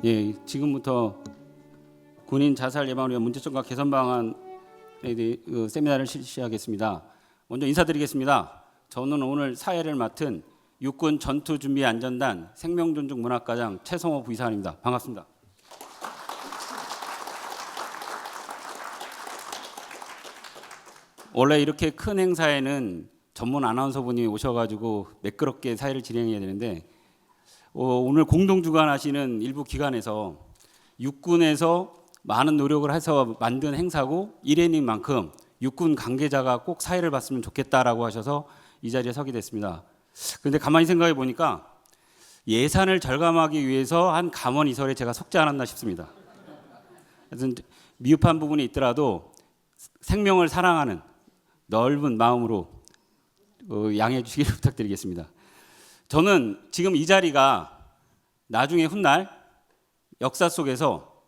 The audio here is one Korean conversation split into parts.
예, 지금부터 군인 자살 예방을 위한 문제점과 개선 방안에 대해 세미나를 실시하겠습니다. 먼저 인사드리겠습니다. 저는 오늘 사회를 맡은 육군 전투준비안전단 생명존중 문학과장 최성호 부의사관입니다. 반갑습니다. 원래 이렇게 큰 행사에는 전문 아나운서분이 오셔가지고 매끄럽게 사회를 진행해야 되는데 오늘 공동 주관하시는 일부 기관에서 육군에서 많은 노력을 해서 만든 행사고 일회인 만큼 육군 관계자가 꼭 사회를 봤으면 좋겠다라고 하셔서 이 자리에 서게 됐습니다. 그런데 가만히 생각해 보니까 예산을 절감하기 위해서 한 감언이설에 제가 속지 않았나 싶습니다. 그래서 미흡한 부분이 있더라도 생명을 사랑하는 넓은 마음으로 양해해 주시기를 부탁드리겠습니다. 저는 지금 이 자리가 나중에 훗날 역사 속에서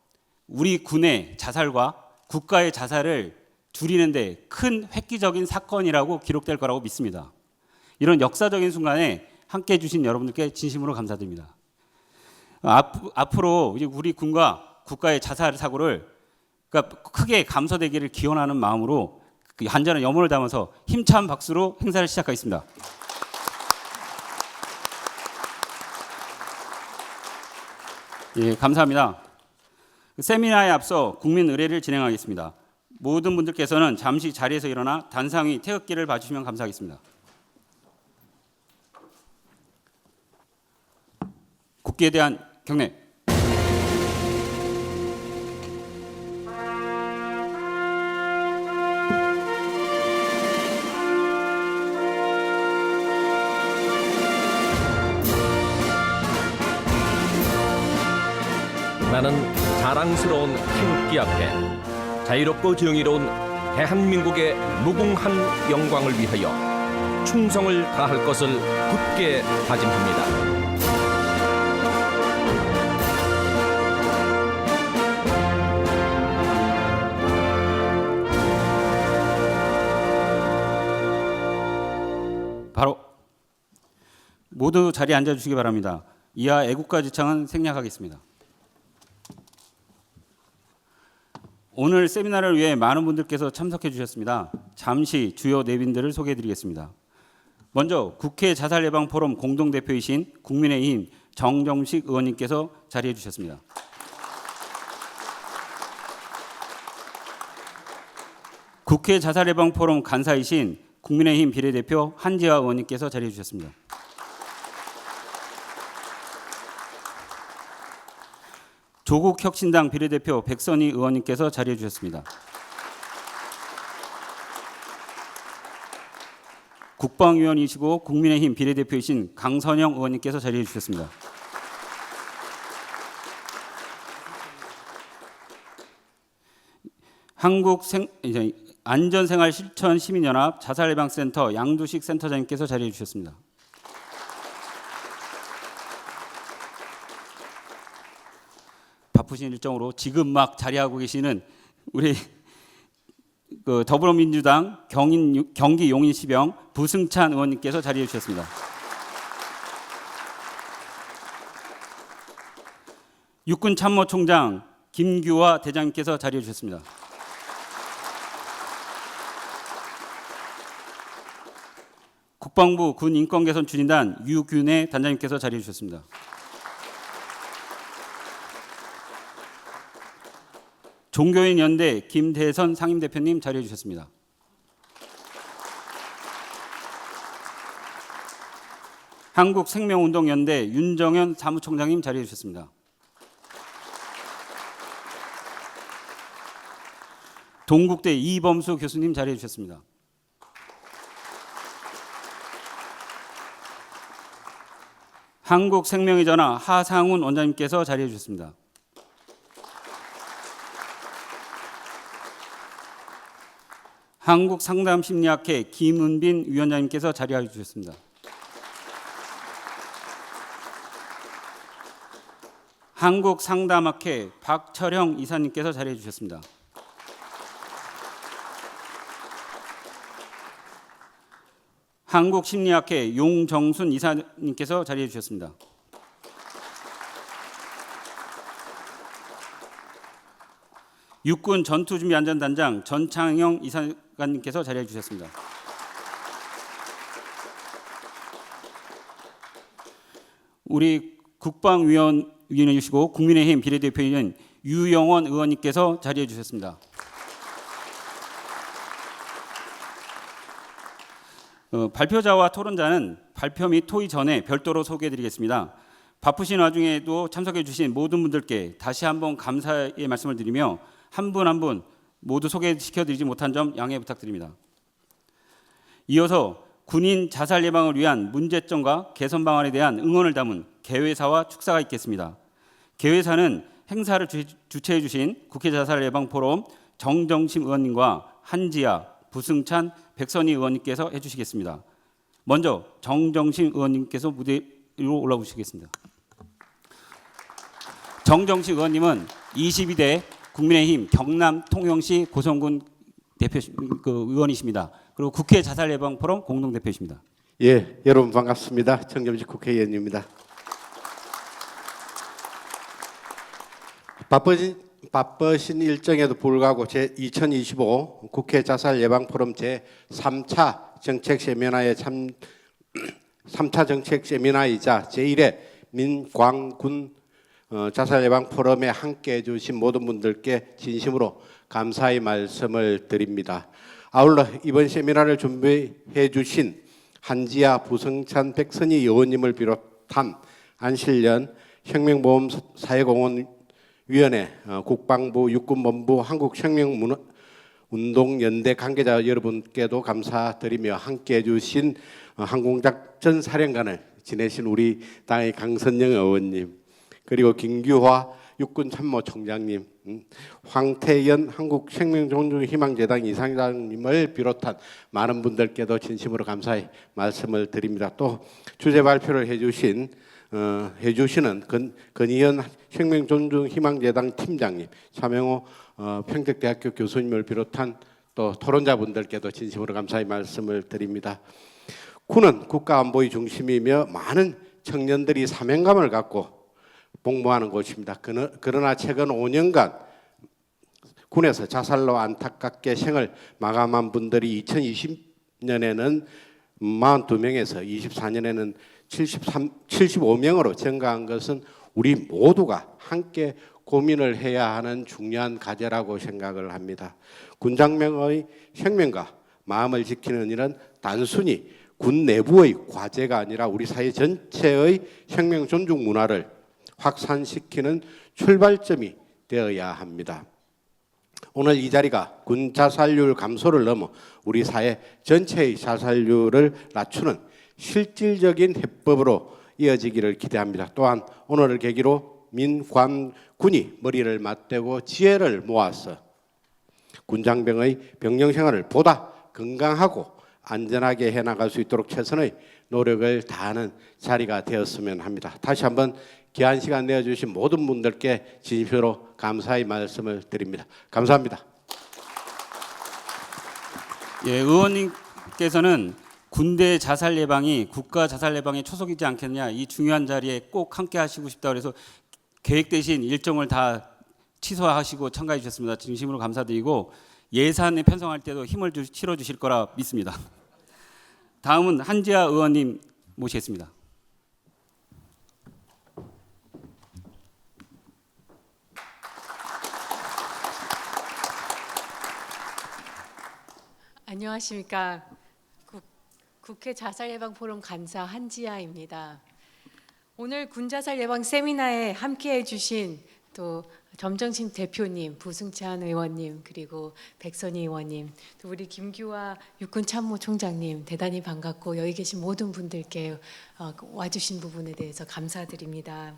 우리 군의 자살과 국가의 자살을 줄이는데 큰 획기적인 사건이라고 기록될 거라고 믿습니다. 이런 역사적인 순간에 함께해 주신 여러분들께 진심으로 감사드립니다. 앞으로 우리 군과 국가의 자살 사고를 크게 감소되기를 기원하는 마음으로 한절한 염원을 담아서 힘찬 박수로 행사를 시작하겠습니다. 예, 감사합니다. 세미나에 앞서 국민 의례를 진행하겠습니다. 모든 분들께서는 잠시 자리에서 일어나 단상위 태극기를 봐주시면 감사하겠습니다. 국기에 대한 경례. 나는 자랑스러운 태극기 앞에 자유롭고 정의로운 대한민국의 무궁한 영광을 위하여 충성을 다할 것을 굳게 다짐합니다. 바로 모두 자리에 앉아주시기 바랍니다. 이하 애국가 지창은 생략하겠습니다. 오늘 세미나를 위해 많은 분들께서 참석해 주셨습니다. 잠시 주요 내빈들을 소개해 드리겠습니다. 먼저 국회 자살 예방 포럼 공동대표이신 국민의힘 정정식 의원님께서 자리해 주셨습니다. 국회 자살 예방 포럼 간사이신 국민의힘 비례대표 한지아 의원님께서 자리해 주셨습니다. 조국혁신당 비례대표 백선희 의원님께서 자리해 주셨습니다. 국방위원이시고 국민의힘 비례대표이신 강선영 의원님께서 자리해 주셨습니다. 안전생활실천시민연합 자살예방센터 양두식 센터장님께서 자리해 주셨습니다. 바쁘신 일정으로 지금 막 자리하고 계시는 우리 더불어민주당 경기 용인시병 부승찬 의원님께서 자리해 주셨습니다. 육군참모총장 김규화 대장님께서 자리해 주셨습니다. 국방부 군인권개선 추진단 유균혜 단장님께서 자리해 주셨습니다. 종교인연대 김대선 상임대표님 자리해 주셨습니다. 한국생명운동연대 윤정현 사무총장님 자리해 주셨습니다. 동국대 이범수 교수님 자리해 주셨습니다. 한국생명의 전화 하상훈 원장님께서 자리해 주셨습니다. 한국상담심리학회 김은빈 위원장님께서 자리해 주셨습니다. 한국상담학회 박철형 이사님께서 자리해 주셨습니다. 한국심리학회 용정순 이사님께서 자리해 주셨습니다. 육군 전투준비안전단장 전창영 이사관님께서 자리해 주셨습니다. 우리 국방위원회 주시고 국민의힘 비례대표인 유영원 의원님께서 자리해 주셨습니다. 발표자와 토론자는 발표 및 토의 전에 별도로 소개해드리겠습니다. 바쁘신 와중에도 참석해 주신 모든 분들께 다시 한번 감사의 말씀을 드리며 한 분 한 분 모두 소개시켜드리지 못한 점 양해 부탁드립니다. 이어서 군인 자살 예방을 위한 문제점과 개선 방안에 대한 응원을 담은 개회사와 축사가 있겠습니다. 개회사는 행사를 주최해 주신 국회 자살 예방 포럼 정정심 의원님과 한지아, 부승찬, 백선희 의원님께서 해주시겠습니다. 먼저 정정심 의원님께서 무대 위로 올라오시겠습니다. 정정심 의원님은 22대 국민의힘 경남 통영시 고성군 대표 의원이십니다. 그리고 국회 자살 예방 포럼 공동 대표이십니다. 예, 여러분 반갑습니다. 정점식 국회의원입니다. 바쁘신 일정에도 불구하고 제2025 국회 자살 예방 포럼 제3차 정책 세미나에 3차 정책 세미나이자 제1회 민광군 자살 예방 포럼에 함께 해 주신 모든 분들께 진심으로 감사의 말씀을 드립니다. 아울러 이번 세미나를 준비해 주신 한지아, 부승찬, 백선희 의원님을 비롯한 안실련 혁명보험사회공헌위원회, 국방부, 육군본부, 한국혁명운동연대 관계자 여러분께도 감사드리며 함께해 주신 항공작전사령관을 지내신 우리 당의 강선영 의원님, 그리고 김규화 육군참모총장님, 황태연 한국생명존중희망재단 이사장님을 비롯한 많은 분들께도 진심으로 감사의 말씀을 드립니다. 또 주제 발표를 해주시는 건희연 생명존중희망재단 팀장님, 차명호 평택대학교 교수님을 비롯한 또 토론자분들께도 진심으로 감사의 말씀을 드립니다. 군은 국가안보의 중심이며 많은 청년들이 사명감을 갖고 복무하는 곳입니다. 그러나 최근 5년간 군에서 자살로 안타깝게 생을 마감한 분들이 2020년에는 42명에서 24년에는 75명으로 증가한 것은 우리 모두가 함께 고민을 해야 하는 중요한 과제라고 생각을 합니다. 군장병의 생명과 마음을 지키는 일은 단순히 군 내부의 과제가 아니라 우리 사회 전체의 생명 존중 문화를 확산시키는 출발점이 되어야 합니다. 오늘 이 자리가 군 자살률 감소를 넘어 우리 사회 전체의 자살률을 낮추는 실질적인 해법으로 이어지기를 기대합니다. 또한 오늘을 계기로 민관군이 머리를 맞대고 지혜를 모아서 군장병의 병영 생활을 보다 건강하고 안전하게 해나갈 수 있도록 최선의 노력을 다하는 자리가 되었으면 합니다. 다시 한번 귀한 시간 내어주신 모든 분들께 진심으로 감사의 말씀을 드립니다. 감사합니다. 예, 의원님께서는 군대 자살 예방이 국가 자살 예방에 초석이지 않겠냐, 이 중요한 자리에 꼭 함께 하시고 싶다 그래서 계획되신 일정을 다 취소하시고 참가해 주셨습니다. 진심으로 감사드리고 예산에 편성할 때도 힘을 실어 주실 거라 믿습니다. 다음은 한지아 의원님 모시겠습니다. 안녕하십니까. 국회 자살예방포럼 간사 한지아입니다. 오늘 군자살 예방 세미나에 함께해 주신 또 점정심 대표님, 부승찬 의원님, 그리고 백선희 의원님, 또 우리 김규화 육군참모총장님 대단히 반갑고 여기 계신 모든 분들께 와주신 부분에 대해서 감사드립니다.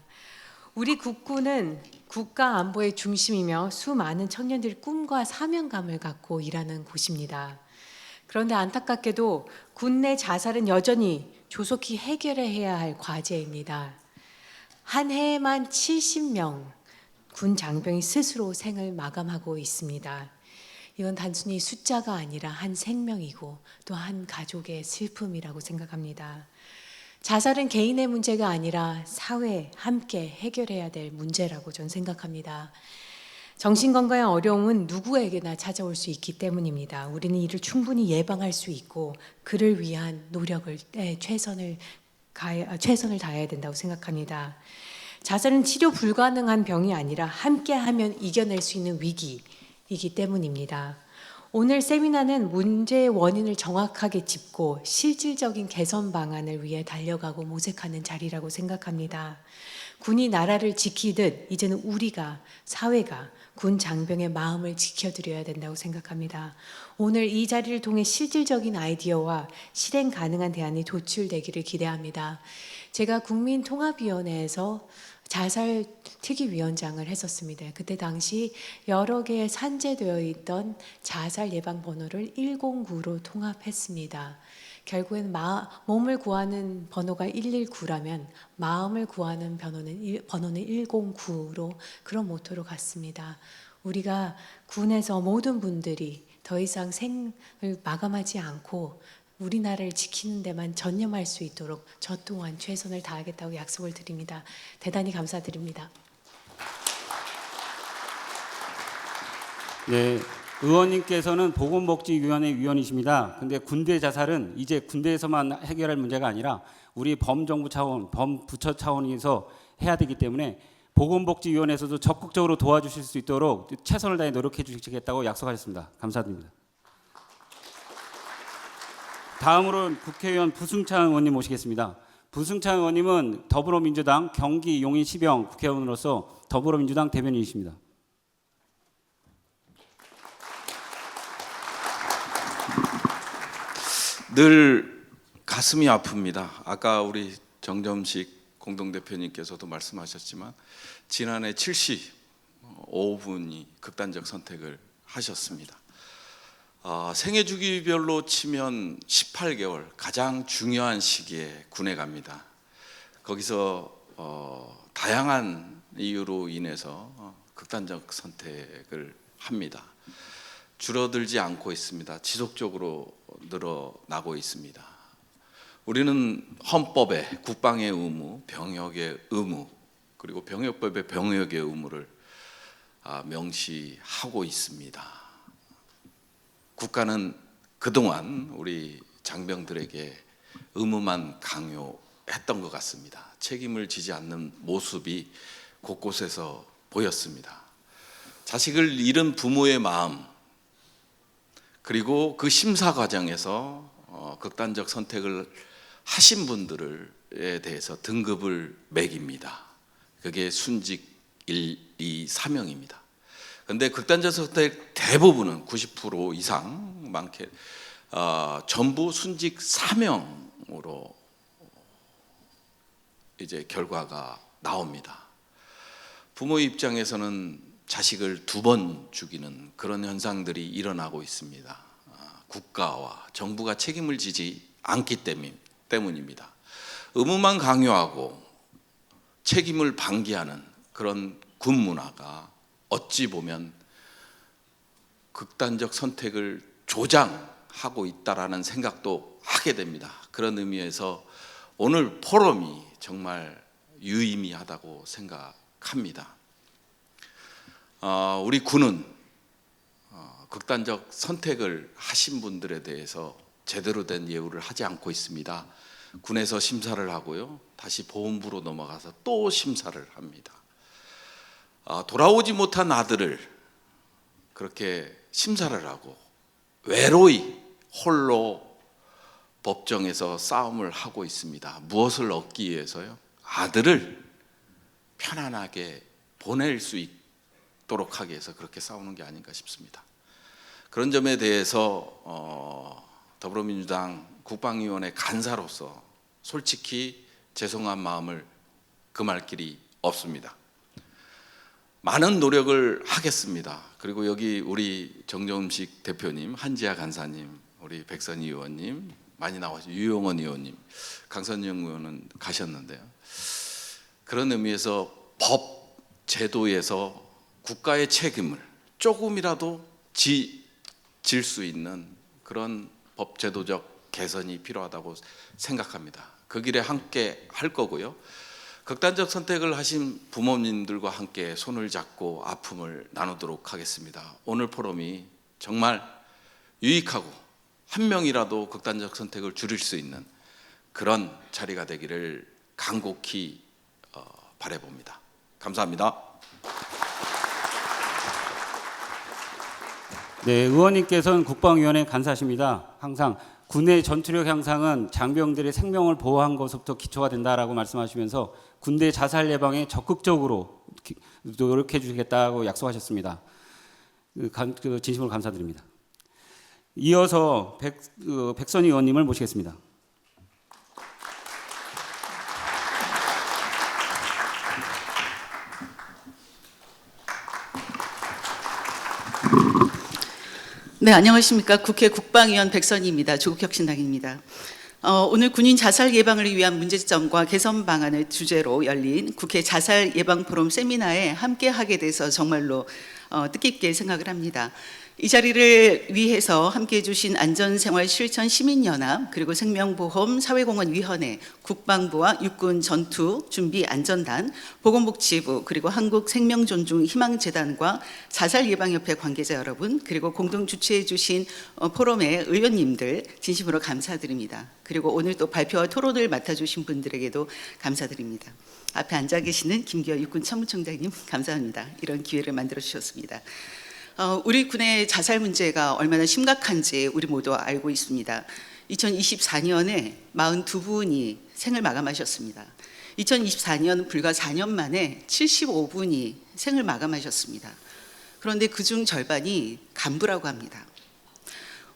우리 국군은 국가 안보의 중심이며 수많은 청년들이 꿈과 사명감을 갖고 일하는 곳입니다. 그런데 안타깝게도 군내 자살은 여전히 조속히 해결해야 할 과제입니다. 한 해에만 70명 군 장병이 스스로 생을 마감하고 있습니다. 이건 단순히 숫자가 아니라 한 생명이고 또 한 가족의 슬픔이라고 생각합니다. 자살은 개인의 문제가 아니라 사회 함께 해결해야 될 문제라고 저는 생각합니다. 정신건강의 어려움은 누구에게나 찾아올 수 있기 때문입니다. 우리는 이를 충분히 예방할 수 있고 그를 위한 노력을 최선을 다해야 된다고 생각합니다. 자살은 치료 불가능한 병이 아니라 함께하면 이겨낼 수 있는 위기이기 때문입니다. 오늘 세미나는 문제의 원인을 정확하게 짚고 실질적인 개선 방안을 위해 달려가고 모색하는 자리라고 생각합니다. 군이 나라를 지키듯 이제는 우리가, 사회가 군 장병의 마음을 지켜드려야 된다고 생각합니다. 오늘 이 자리를 통해 실질적인 아이디어와 실행 가능한 대안이 도출되기를 기대합니다. 제가 국민통합위원회에서 자살 특위위원장을 했었습니다. 그때 당시 여러 개의 산재되어 있던 자살 예방 번호를 109로 통합했습니다. 결국엔 몸을 구하는 번호가 119라면 마음을 구하는 번호는 109로 그런 모토로 갔습니다. 우리가 군에서 모든 분들이 더 이상 생을 마감하지 않고 우리나라를 지키는 데만 전념할 수 있도록 저 또한 최선을 다하겠다고 약속을 드립니다. 대단히 감사드립니다. 네, 의원님께서는 보건복지위원회 위원이십니다. 근데 군대 자살은 이제 군대에서만 해결할 문제가 아니라 우리 범정부 차원, 범부처 차원에서 해야 되기 때문에 보건복지위원회에서도 적극적으로 도와주실 수 있도록 최선을 다해 노력해 주시겠다고 약속하셨습니다. 감사드립니다. 다음으로는 국회의원 부승찬 의원님 모시겠습니다. 부승찬 의원님은 더불어민주당 경기 용인 시병 국회의원으로서 더불어민주당 대변인이십니다. 늘 가슴이 아픕니다. 아까 우리 정점식 공동대표님께서도 말씀하셨지만 지난해 75분이 극단적 선택을 하셨습니다. 생애 주기별로 치면 18개월 가장 중요한 시기에 군에 갑니다. 거기서 다양한 이유로 인해서 극단적 선택을 합니다. 줄어들지 않고 있습니다. 지속적으로 늘어나고 있습니다. 우리는 헌법에 국방의 의무, 병역의 의무, 그리고 병역법의 병역의 의무를 명시하고 있습니다. 국가는 그동안 우리 장병들에게 의무만 강요했던 것 같습니다. 책임을 지지 않는 모습이 곳곳에서 보였습니다. 자식을 잃은 부모의 마음, 그리고 그 심사 과정에서 극단적 선택을 하신 분들에 대해서 등급을 매깁니다. 그게 순직 1, 2, 3형입니다. 그런데 극단적 선택 대부분은 90% 이상 많게 전부 순직 3형으로 이제 결과가 나옵니다. 부모 입장에서는 자식을 2번 죽이는 그런 현상들이 일어나고 있습니다. 국가와 정부가 책임을 지지 않기 때문입니다. 의무만 강요하고 책임을 방기하는 그런 군 문화가 어찌 보면 극단적 선택을 조장하고 있다라는 생각도 하게 됩니다. 그런 의미에서 오늘 포럼이 정말 유의미하다고 생각합니다. 우리 군은 극단적 선택을 하신 분들에 대해서 제대로 된 예우를 하지 않고 있습니다. 군에서 심사를 하고요, 다시 보훈부로 넘어가서 또 심사를 합니다. 돌아오지 못한 아들을 그렇게 심사를 하고 외로이 홀로 법정에서 싸움을 하고 있습니다. 무엇을 얻기 위해서요? 아들을 편안하게 보낼 수 있도록 하기 위해서 그렇게 싸우는 게 아닌가 싶습니다. 그런 점에 대해서 더불어민주당 국방위원회 간사로서 솔직히 죄송한 마음을 금할 길이 없습니다. 많은 노력을 하겠습니다. 그리고 여기 우리 정점식 대표님, 한지아 간사님, 우리 백선희 의원님 많이 나와서 유용원 의원님, 강선영 의원은 가셨는데요. 그런 의미에서 법 제도에서 국가의 책임을 조금이라도 질 수 있는 그런 법 제도적 개선이 필요하다고 생각합니다. 그 길에 함께 할 거고요. 극단적 선택을 하신 부모님들과 함께 손을 잡고 아픔을 나누도록 하겠습니다. 오늘 포럼이 정말 유익하고 한 명이라도 극단적 선택을 줄일 수 있는 그런 자리가 되기를 간곡히 바라봅니다. 감사합니다. 네, 의원님께서는 국방위원회 간사십니다. 항상 군의 전투력 향상은 장병들의 생명을 보호한 것부터 기초가 된다라고 말씀하시면서 군대 자살 예방에 적극적으로 노력해 주시겠다고 약속하셨습니다. 진심으로 감사드립니다. 이어서 백선희 의원님을 모시겠습니다. 네, 안녕하십니까. 국회 국방위원 백선희입니다. 조국혁신당입니다. 오늘 군인 자살 예방을 위한 문제점과 개선 방안을 주제로 열린 국회 자살 예방 포럼 세미나에 함께하게 돼서 정말로 뜻깊게 생각을 합니다. 이 자리를 위해서 함께해 주신 안전생활실천 시민연합, 그리고 생명보험 사회공헌위원회, 국방부와 육군 전투준비안전단, 보건복지부, 그리고 한국생명존중희망재단과 자살예방협회 관계자 여러분, 그리고 공동 주최해 주신 포럼의 의원님들 진심으로 감사드립니다. 그리고 오늘 또 발표와 토론을 맡아주신 분들에게도 감사드립니다. 앞에 앉아 계시는 김기화 육군 참모총장님 감사합니다. 이런 기회를 만들어 주셨습니다. 우리 군의 자살 문제가 얼마나 심각한지 우리 모두 알고 있습니다. 2024년에 42분이 생을 마감하셨습니다. 2024년 불과 4년 만에 75분이 생을 마감하셨습니다. 그런데 그중 절반이 간부라고 합니다.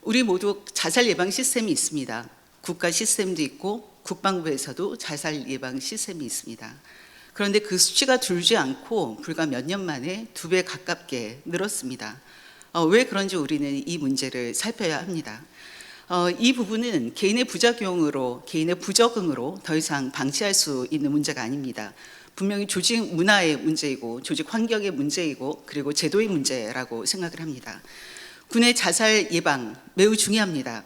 우리 모두 자살 예방 시스템이 있습니다. 국가 시스템도 있고 국방부에서도 자살 예방 시스템이 있습니다. 그런데 그 수치가 줄지 않고 불과 몇 년 만에 2배 가깝게 늘었습니다. 왜 그런지 우리는 이 문제를 살펴야 합니다. 이 부분은 개인의 부작용으로, 개인의 부적응으로 더 이상 방치할 수 있는 문제가 아닙니다. 분명히 조직 문화의 문제이고 조직 환경의 문제이고 그리고 제도의 문제라고 생각을 합니다. 군의 자살 예방 매우 중요합니다.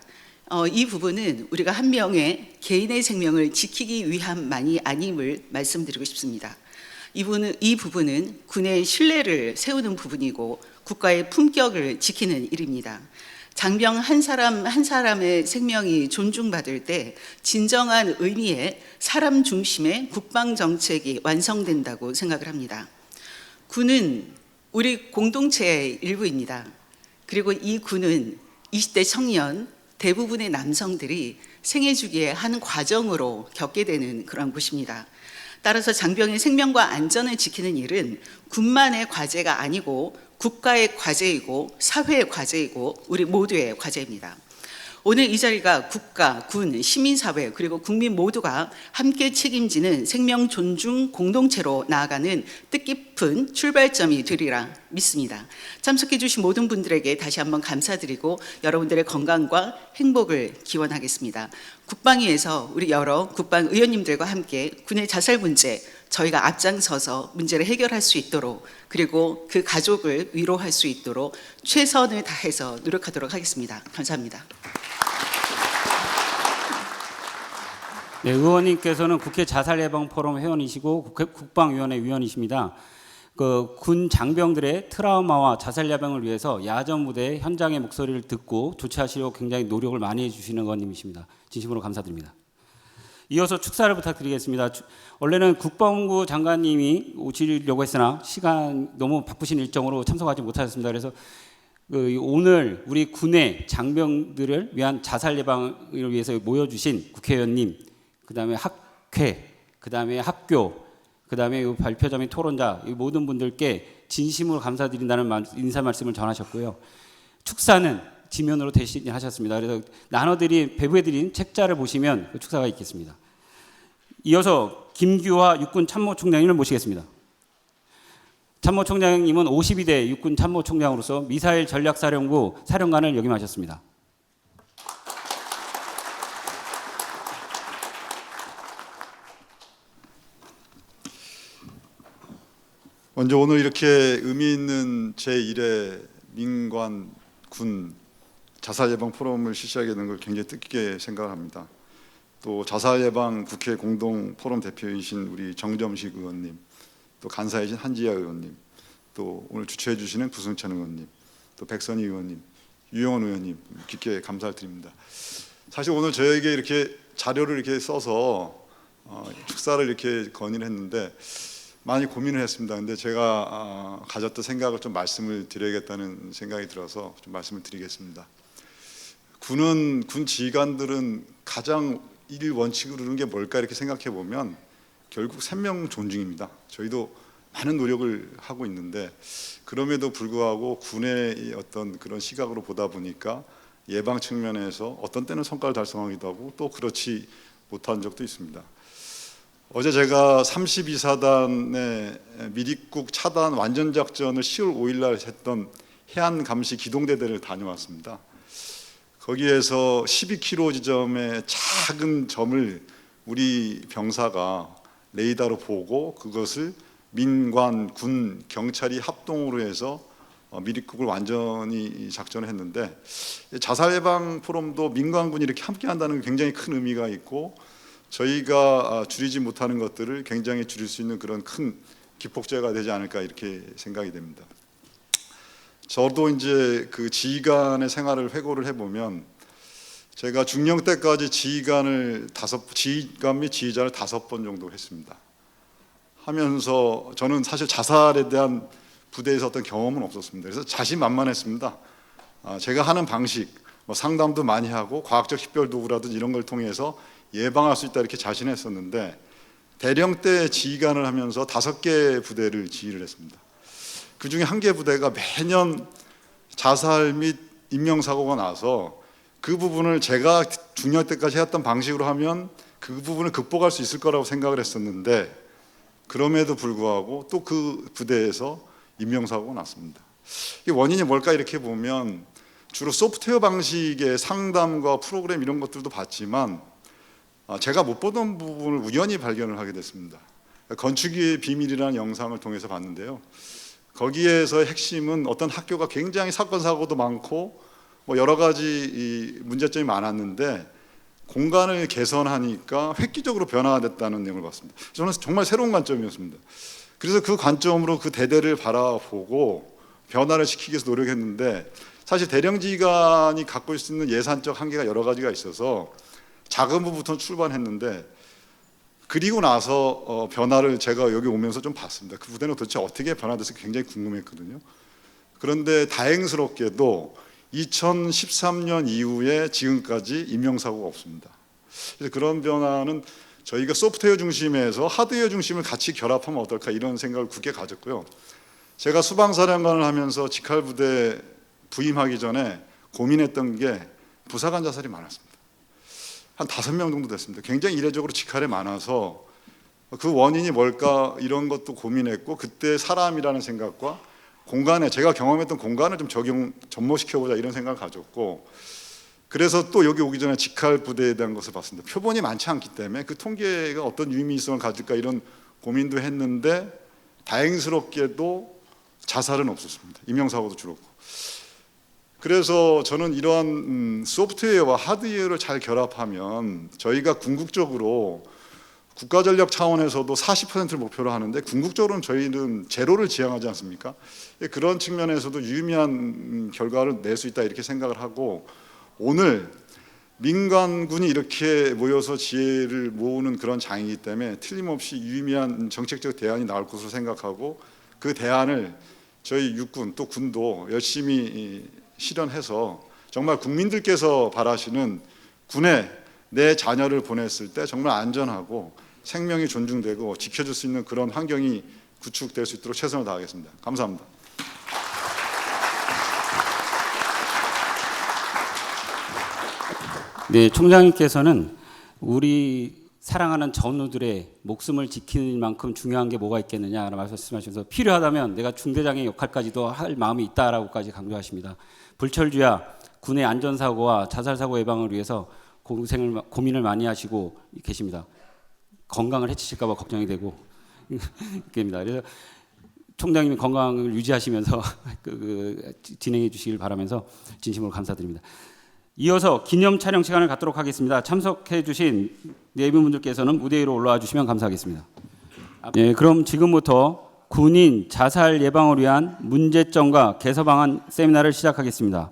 이 부분은 우리가 한 명의 개인의 생명을 지키기 위함만이 아님을 말씀드리고 싶습니다. 이 부분은 군의 신뢰를 세우는 부분이고 국가의 품격을 지키는 일입니다. 장병 한 사람 한 사람의 생명이 존중받을 때 진정한 의미의 사람 중심의 국방 정책이 완성된다고 생각을 합니다. 군은 우리 공동체의 일부입니다. 그리고 이 군은 20대 청년 대부분의 남성들이 생애 주기의 한 과정으로 겪게 되는 그런 곳입니다. 따라서 장병의 생명과 안전을 지키는 일은 군만의 과제가 아니고 국가의 과제이고 사회의 과제이고 우리 모두의 과제입니다. 오늘 이 자리가 국가, 군, 시민사회 그리고 국민 모두가 함께 책임지는 생명 존중 공동체로 나아가는 뜻깊은 출발점이 되리라 믿습니다. 참석해 주신 모든 분들에게 다시 한번 감사드리고 여러분들의 건강과 행복을 기원하겠습니다. 국방위에서 우리 여러 국방 의원님들과 함께 군의 자살 문제 저희가 앞장서서 문제를 해결할 수 있도록 그리고 그 가족을 위로할 수 있도록 최선을 다해서 노력하도록 하겠습니다. 감사합니다. 네, 의원님께서는 국회 자살예방포럼 회원이시고 국회 국방위원회 위원이십니다. 군 장병들의 트라우마와 자살 예방을 위해서 야전 무대 현장의 목소리를 듣고 조치하시려고 굉장히 노력을 많이 해주시는 의원님이십니다. 진심으로 감사드립니다. 이어서 축사를 부탁드리겠습니다. 원래는 국방부 장관님이 오시려고 했으나 시간 너무 바쁘신 일정으로 참석하지 못하셨습니다. 그래서 오늘 우리 군의 장병들을 위한 자살 예방을 위해서 모여주신 국회의원님, 그다음에 학회, 그다음에 학교, 그다음에 이 발표자 및 토론자 이 모든 분들께 진심으로 감사드린다는 인사 말씀을 전하셨고요. 축사는 지면으로 대신하셨습니다. 그래서 배부해드린 책자를 보시면 그 축사가 있겠습니다. 이어서 김규화 육군 참모총장님을 모시겠습니다. 참모총장님은 52대 육군 참모총장으로서 미사일 전략사령부 사령관을 역임하셨습니다. 먼저 오늘 이렇게 의미 있는 제1회 민관 군 자살 예방 포럼을 실시하게 된 걸 굉장히 뜻깊게 생각합니다. 또 자살예방 국회 공동포럼 대표이신 우리 정점식 의원님, 또 간사이신 한지아 의원님, 또 오늘 주최해 주시는 부승찬 의원님, 또 백선희 의원님, 유영원 의원님 깊게 감사를 드립니다. 사실 오늘 저에게 이렇게 자료를 이렇게 써서 축사를 이렇게 건의를 했는데 많이 고민을 했습니다. 근데 제가 가졌던 생각을 좀 말씀을 드려야겠다는 생각이 들어서 좀 말씀을 드리겠습니다. 군 지휘관들은 가장 일 원칙으로 두는 게 뭘까 이렇게 생각해 보면 결국 생명 존중입니다. 저희도 많은 노력을 하고 있는데 그럼에도 불구하고 군의 어떤 그런 시각으로 보다 보니까 예방 측면에서 어떤 때는 성과를 달성하기도 하고 또 그렇지 못한 적도 있습니다. 어제 제가 32사단의 미리국 차단 완전 작전을 10월 5일 날 했던 해안 감시 기동대대를 다녀왔습니다. 거기에서 12km 지점의 작은 점을 우리 병사가 레이더로 보고 그것을 민관, 군, 경찰이 합동으로 해서 미리국을 완전히 작전을 했는데 자살 예방 포럼도 민관군이 이렇게 함께 한다는 게 굉장히 큰 의미가 있고 저희가 줄이지 못하는 것들을 굉장히 줄일 수 있는 그런 큰 기폭제가 되지 않을까 이렇게 생각이 됩니다. 저도 이제 그 지휘관의 생활을 회고를 해보면 제가 중령 때까지 지휘관 및 지휘자를 5번 정도 했습니다. 하면서 저는 사실 자살에 대한 부대에서 어떤 경험은 없었습니다. 그래서 자신만만했습니다. 제가 하는 방식, 상담도 많이 하고 과학적 식별 도구라든지 이런 걸 통해서 예방할 수 있다 이렇게 자신했었는데 대령 때 지휘관을 하면서 5개 부대를 지휘를 했습니다. 그 중에 1개 부대가 매년 자살 및 인명사고가 나서 그 부분을 제가 중년 때까지 해왔던 방식으로 하면 그 부분을 극복할 수 있을 거라고 생각을 했었는데 그럼에도 불구하고 또 그 부대에서 인명사고가 났습니다. 이 원인이 뭘까 이렇게 보면 주로 소프트웨어 방식의 상담과 프로그램 이런 것들도 봤지만 제가 못 보던 부분을 우연히 발견을 하게 됐습니다. 건축의 비밀이라는 영상을 통해서 봤는데요. 거기에서 핵심은 어떤 학교가 굉장히 사건 사고도 많고 여러 가지 문제점이 많았는데 공간을 개선하니까 획기적으로 변화가 됐다는 내용을 봤습니다. 저는 정말 새로운 관점이었습니다. 그래서 그 관점으로 그 대대를 바라보고 변화를 시키기 위해서 노력했는데 사실 대령지휘관이 갖고 있을 수 있는 예산적 한계가 여러 가지가 있어서 작은 부분부터 출발했는데 그리고 나서 변화를 제가 여기 오면서 좀 봤습니다. 그 부대는 도대체 어떻게 변화돼서 굉장히 궁금했거든요. 그런데 다행스럽게도 2013년 이후에 지금까지 인명사고가 없습니다. 그래서 그런 변화는 저희가 소프트웨어 중심에서 하드웨어 중심을 같이 결합하면 어떨까 이런 생각을 굳게 가졌고요. 제가 수방사령관을 하면서 직할부대 부임하기 전에 고민했던 게 부사관 자살이 많았습니다. 한 5명 정도 됐습니다. 굉장히 이례적으로 직할에 많아서 그 원인이 뭘까 이런 것도 고민했고 그때 사람이라는 생각과 공간에 제가 경험했던 공간을 좀 접목시켜보자 이런 생각을 가졌고 그래서 또 여기 오기 전에 직할 부대에 대한 것을 봤습니다. 표본이 많지 않기 때문에 그 통계가 어떤 유의미성을 가질까 이런 고민도 했는데 다행스럽게도 자살은 없었습니다. 인명사고도 줄었고 그래서 저는 이러한 소프트웨어와 하드웨어를 잘 결합하면 저희가 궁극적으로 국가전략 차원에서도 40%를 목표로 하는데 궁극적으로는 저희는 제로를 지향하지 않습니까? 그런 측면에서도 유의미한 결과를 낼 수 있다 이렇게 생각을 하고 오늘 민간군이 이렇게 모여서 지혜를 모으는 그런 장이기 때문에 틀림없이 유의미한 정책적 대안이 나올 것으로 생각하고 그 대안을 저희 육군 또 군도 열심히 실현해서 정말 국민들께서 바라시는 군에 내 자녀를 보냈을 때 정말 안전하고 생명이 존중되고 지켜줄 수 있는 그런 환경이 구축될 수 있도록 최선을 다하겠습니다. 감사합니다. 네, 총장님께서는 우리 사랑하는 전우들의 목숨을 지키는 만큼 중요한 게 뭐가 있겠느냐라고 말씀하시면서 필요하다면 내가 중대장의 역할까지도 할 마음이 있다라고까지 강조하십니다. 불철주야 군의 안전사고와 자살사고 예방을 위해서 고민을 많이 하시고 계십니다. 건강을 해치실까 봐 걱정이 되고 그럽니다. 그래서 총장님이 건강을 유지하시면서 진행해 주시길 바라면서 진심으로 감사드립니다. 이어서 기념 촬영 시간을 갖도록 하겠습니다. 참석해 주신 내빈분들께서는 무대 위로 올라와 주시면 감사하겠습니다. 예, 그럼 지금부터 군인 자살 예방을 위한 문제점과 개선 방안 세미나를 시작하겠습니다.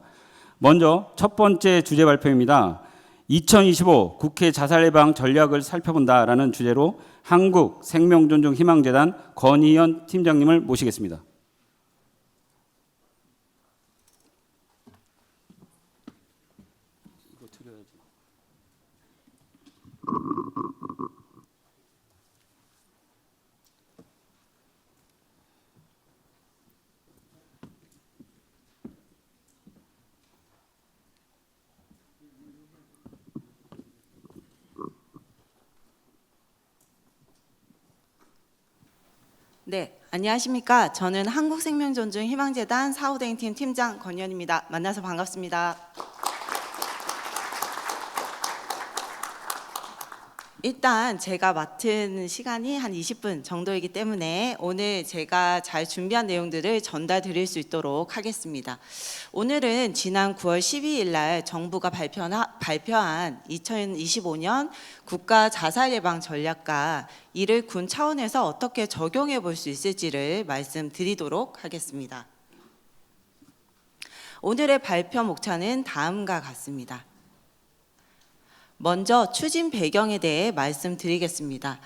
먼저 첫 번째 주제 발표입니다. 2025 국회 자살 예방 전략을 살펴본다라는 주제로 한국생명존중희망재단 권희연 팀장님을 모시겠습니다. 네, 안녕하십니까. 저는 한국생명존중희망재단 사후대응팀 팀장 권희연입니다. 만나서 반갑습니다. 일단 제가 맡은 시간이 한 20분 정도이기 때문에 오늘 제가 잘 준비한 내용들을 전달 드릴 수 있도록 하겠습니다. 오늘은 지난 9월 12일 날 정부가 발표한 2025년 국가 자살 예방 전략과 이를 군 차원에서 어떻게 적용해 볼 수 있을지를 말씀드리도록 하겠습니다. 오늘의 발표 목차는 다음과 같습니다. 먼저 추진 배경에 대해 말씀드리겠습니다.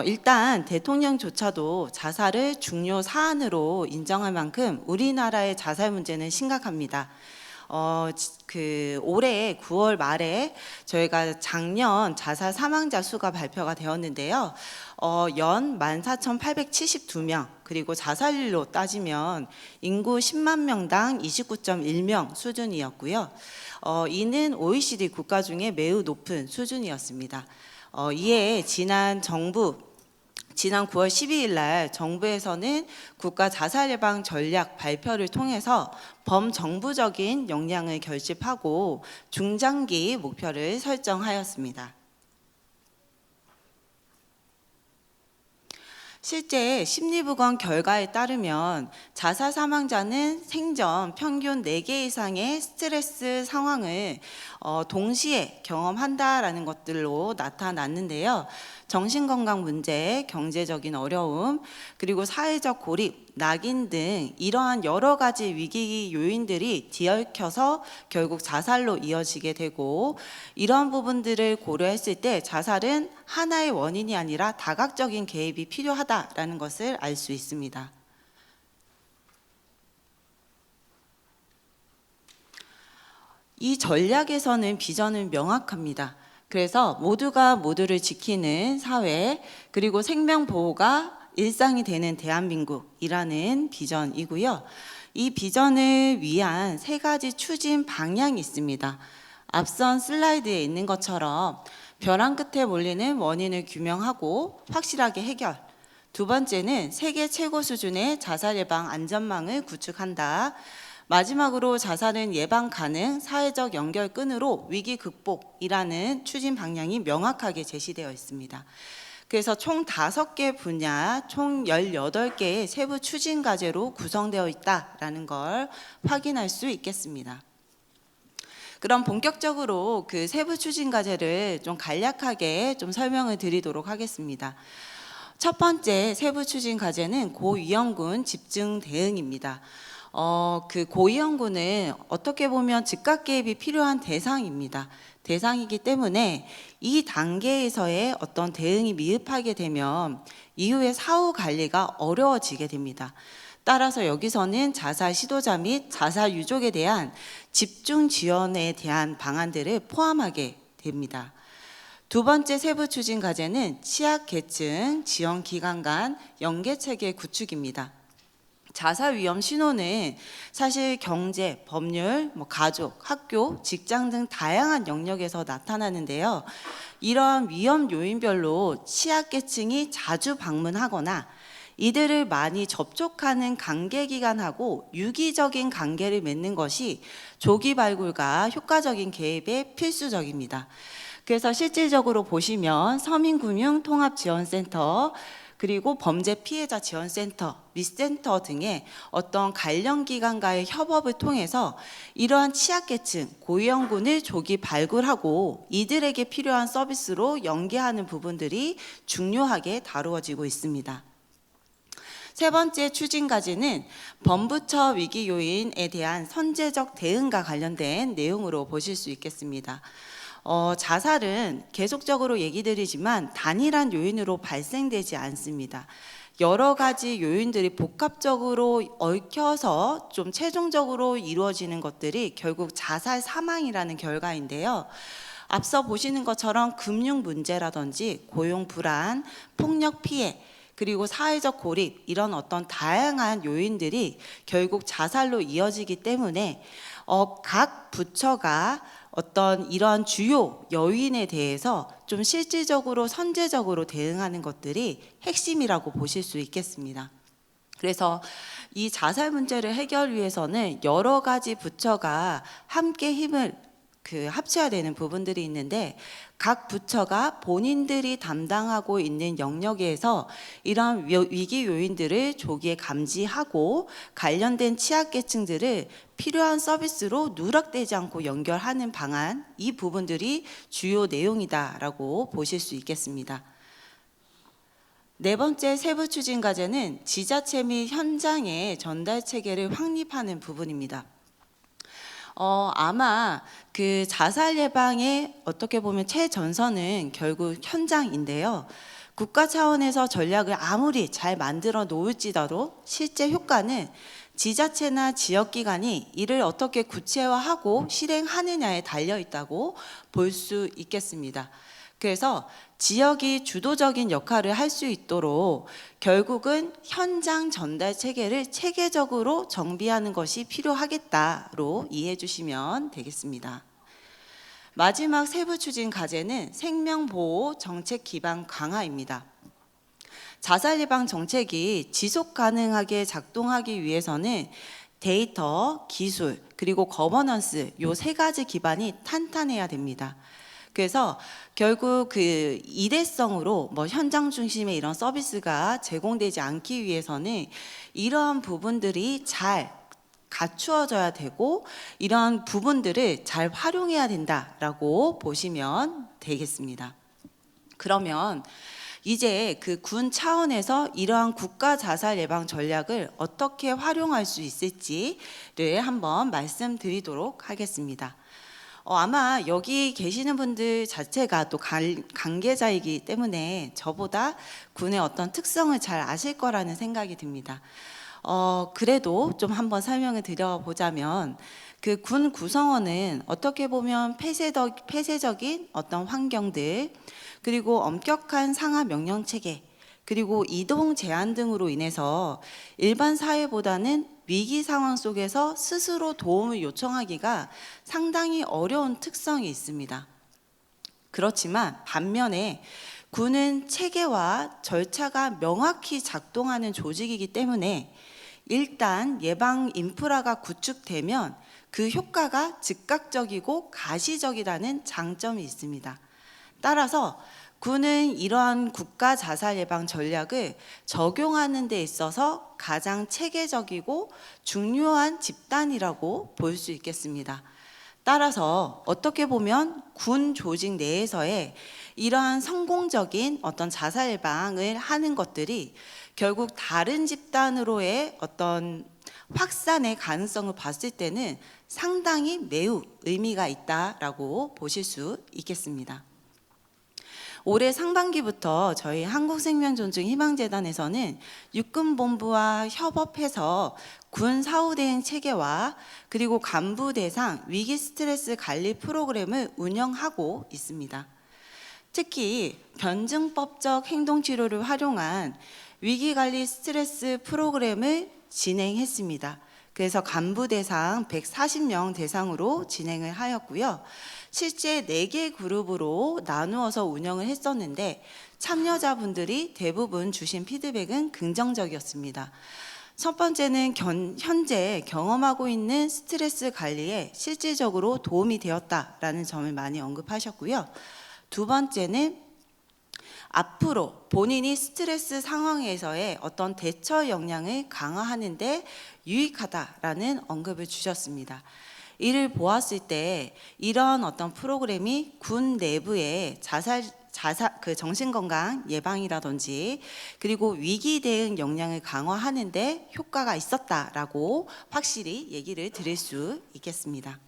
일단 대통령조차도 자살을 중요 사안으로 인정할 만큼 우리나라의 자살 문제는 심각합니다. 올해 9월 말에 저희가 작년 자살 사망자 수가 발표가 되었는데요. 연 14,872명, 그리고 자살률로 따지면 인구 10만 명당 29.1명 수준이었고요. 이는 OECD 국가 중에 매우 높은 수준이었습니다. 이에 지난 9월 12일 날 정부에서는 국가 자살 예방 전략 발표를 통해서 범정부적인 역량을 결집하고 중장기 목표를 설정하였습니다. 실제 심리부검 결과에 따르면 자살 사망자는 생전 평균 4개 이상의 스트레스 상황을 동시에 경험한다라는 것들로 나타났는데요. 정신건강 문제, 경제적인 어려움, 그리고 사회적 고립, 낙인 등 이러한 여러 가지 위기 요인들이 뒤얽혀서 결국 자살로 이어지게 되고, 이러한 부분들을 고려했을 때 자살은 하나의 원인이 아니라 다각적인 개입이 필요하다라는 것을 알 수 있습니다. 이 전략에서는 비전은 명확합니다. 그래서 모두가 모두를 지키는 사회, 그리고 생명 보호가 일상이 되는 대한민국이라는 비전이고요. 이 비전을 위한 3가지 추진 방향이 있습니다. 앞선 슬라이드에 있는 것처럼 벼랑 끝에 몰리는 원인을 규명하고 확실하게 해결. 2번째는 세계 최고 수준의 자살 예방 안전망을 구축한다. 마지막으로 자살은 예방 가능, 사회적 연결끈으로 위기 극복이라는 추진 방향이 명확하게 제시되어 있습니다. 그래서 총 5개 분야, 총 18개의 세부 추진 과제로 구성되어 있다라는 걸 확인할 수 있겠습니다. 그럼 본격적으로 그 세부 추진 과제를 좀 간략하게 좀 설명을 드리도록 하겠습니다. 첫 번째 세부 추진 과제는 고위험군 집중 대응입니다. 그 고위험군은 어떻게 보면 즉각 개입이 필요한 대상이기 때문에 이 단계에서의 어떤 대응이 미흡하게 되면 이후에 사후 관리가 어려워지게 됩니다. 따라서 여기서는 자살 시도자 및 자살 유족에 대한 집중 지원에 대한 방안들을 포함하게 됩니다. 2번째 세부 추진 과제는 취약계층 지원 기관 간 연계체계 구축입니다. 자살 위험 신호는 사실 경제, 법률, 가족, 학교, 직장 등 다양한 영역에서 나타나는데요. 이러한 위험 요인별로 취약계층이 자주 방문하거나 이들을 많이 접촉하는 관계기관하고 유기적인 관계를 맺는 것이 조기 발굴과 효과적인 개입에 필수적입니다. 그래서 실질적으로 보시면 서민금융통합지원센터, 그리고 범죄 피해자 지원센터, 미센터 등의 어떤 관련 기관과의 협업을 통해서 이러한 취약계층, 고위험군을 조기 발굴하고 이들에게 필요한 서비스로 연계하는 부분들이 중요하게 다루어지고 있습니다. 세 번째 추진 과제는 범부처 위기 요인에 대한 선제적 대응과 관련된 내용으로 보실 수 있겠습니다. 자살은 계속적으로 얘기 드리지만 단일한 요인으로 발생되지 않습니다. 여러 가지 요인들이 복합적으로 얽혀서 좀 최종적으로 이루어지는 것들이 결국 자살 사망이라는 결과인데요. 앞서 보시는 것처럼 금융 문제라든지 고용 불안, 폭력 피해, 그리고 사회적 고립, 이런 어떤 다양한 요인들이 결국 자살로 이어지기 때문에 각 부처가 어떤 이러한 주요 요인에 대해서 좀 실질적으로 선제적으로 대응하는 것들이 핵심이라고 보실 수 있겠습니다. 그래서 이 자살 문제를 해결 위해서는 여러 가지 부처가 함께 힘을 합쳐야 되는 부분들이 있는데, 각 부처가 본인들이 담당하고 있는 영역에서 이러한 위기 요인들을 조기에 감지하고 관련된 취약계층들을 필요한 서비스로 누락되지 않고 연결하는 방안, 이 부분들이 주요 내용이다라고 보실 수 있겠습니다. 네 번째 세부 추진 과제는 지자체 및 현장의 전달 체계를 확립하는 부분입니다. 아마 그 자살 예방의 어떻게 보면 최전선은 결국 현장인데요. 국가 차원에서 전략을 아무리 잘 만들어 놓을지라도 실제 효과는 지자체나 지역기관이 이를 어떻게 구체화하고 실행하느냐에 달려 있다고 볼 수 있겠습니다. 그래서 지역이 주도적인 역할을 할 수 있도록 결국은 현장 전달 체계를 체계적으로 정비하는 것이 필요하겠다로 이해해 주시면 되겠습니다. 마지막 세부 추진 과제는 생명보호 정책 기반 강화입니다. 자살 예방 정책이 지속 가능하게 작동하기 위해서는 데이터, 기술, 그리고 거버넌스, 요 세 가지 기반이 탄탄해야 됩니다. 그래서 결국 그 일회성으로 현장 중심의 이런 서비스가 제공되지 않기 위해서는 이러한 부분들이 잘 갖추어져야 되고 이러한 부분들을 잘 활용해야 된다라고 보시면 되겠습니다. 그러면 이제 그 군 차원에서 이러한 국가 자살 예방 전략을 어떻게 활용할 수 있을지를 한번 말씀드리도록 하겠습니다. 아마 여기 계시는 분들 자체가 또 관계자이기 때문에 저보다 군의 어떤 특성을 잘 아실 거라는 생각이 듭니다. 그래도 좀 한번 설명을 드려보자면 그 군 구성원은 어떻게 보면 폐쇄적인 어떤 환경들, 그리고 엄격한 상하 명령 체계, 그리고 이동 제한 등으로 인해서 일반 사회보다는 위기 상황 속에서 스스로 도움을 요청하기가 상당히 어려운 특성이 있습니다. 그렇지만 반면에 군은 체계와 절차가 명확히 작동하는 조직이기 때문에 일단 예방 인프라가 구축되면 그 효과가 즉각적이고 가시적이라는 장점이 있습니다. 따라서 군은 이러한 국가 자살 예방 전략을 적용하는 데 있어서 가장 체계적이고 중요한 집단이라고 볼 수 있겠습니다. 따라서 어떻게 보면 군 조직 내에서의 이러한 성공적인 어떤 자살 예방을 하는 것들이 결국 다른 집단으로의 어떤 확산의 가능성을 봤을 때는 상당히 매우 의미가 있다라고 보실 수 있겠습니다. 올해 상반기부터 저희 한국생명존중희망재단에서는 육군본부와 협업해서 군 사후대응 체계와 그리고 간부 대상 위기 스트레스 관리 프로그램을 운영하고 있습니다. 특히 변증법적 행동치료를 활용한 위기관리 스트레스 프로그램을 진행했습니다. 그래서 간부 대상 140명 대상으로 진행을 하였고요. 실제 4개 그룹으로 나누어서 운영을 했었는데 참여자분들이 대부분 주신 피드백은 긍정적이었습니다. 첫 번째는 현재 경험하고 있는 스트레스 관리에 실질적으로 도움이 되었다라는 점을 많이 언급하셨고요. 두 번째는 앞으로 본인이 스트레스 상황에서의 어떤 대처 역량을 강화하는 데 유익하다라는 언급을 주셨습니다. 이를 보았을 때 이런 어떤 프로그램이 군 내부의 그 정신건강 예방이라든지 그리고 위기 대응 역량을 강화하는 데 효과가 있었다라고 확실히 얘기를 드릴 수 있겠습니다.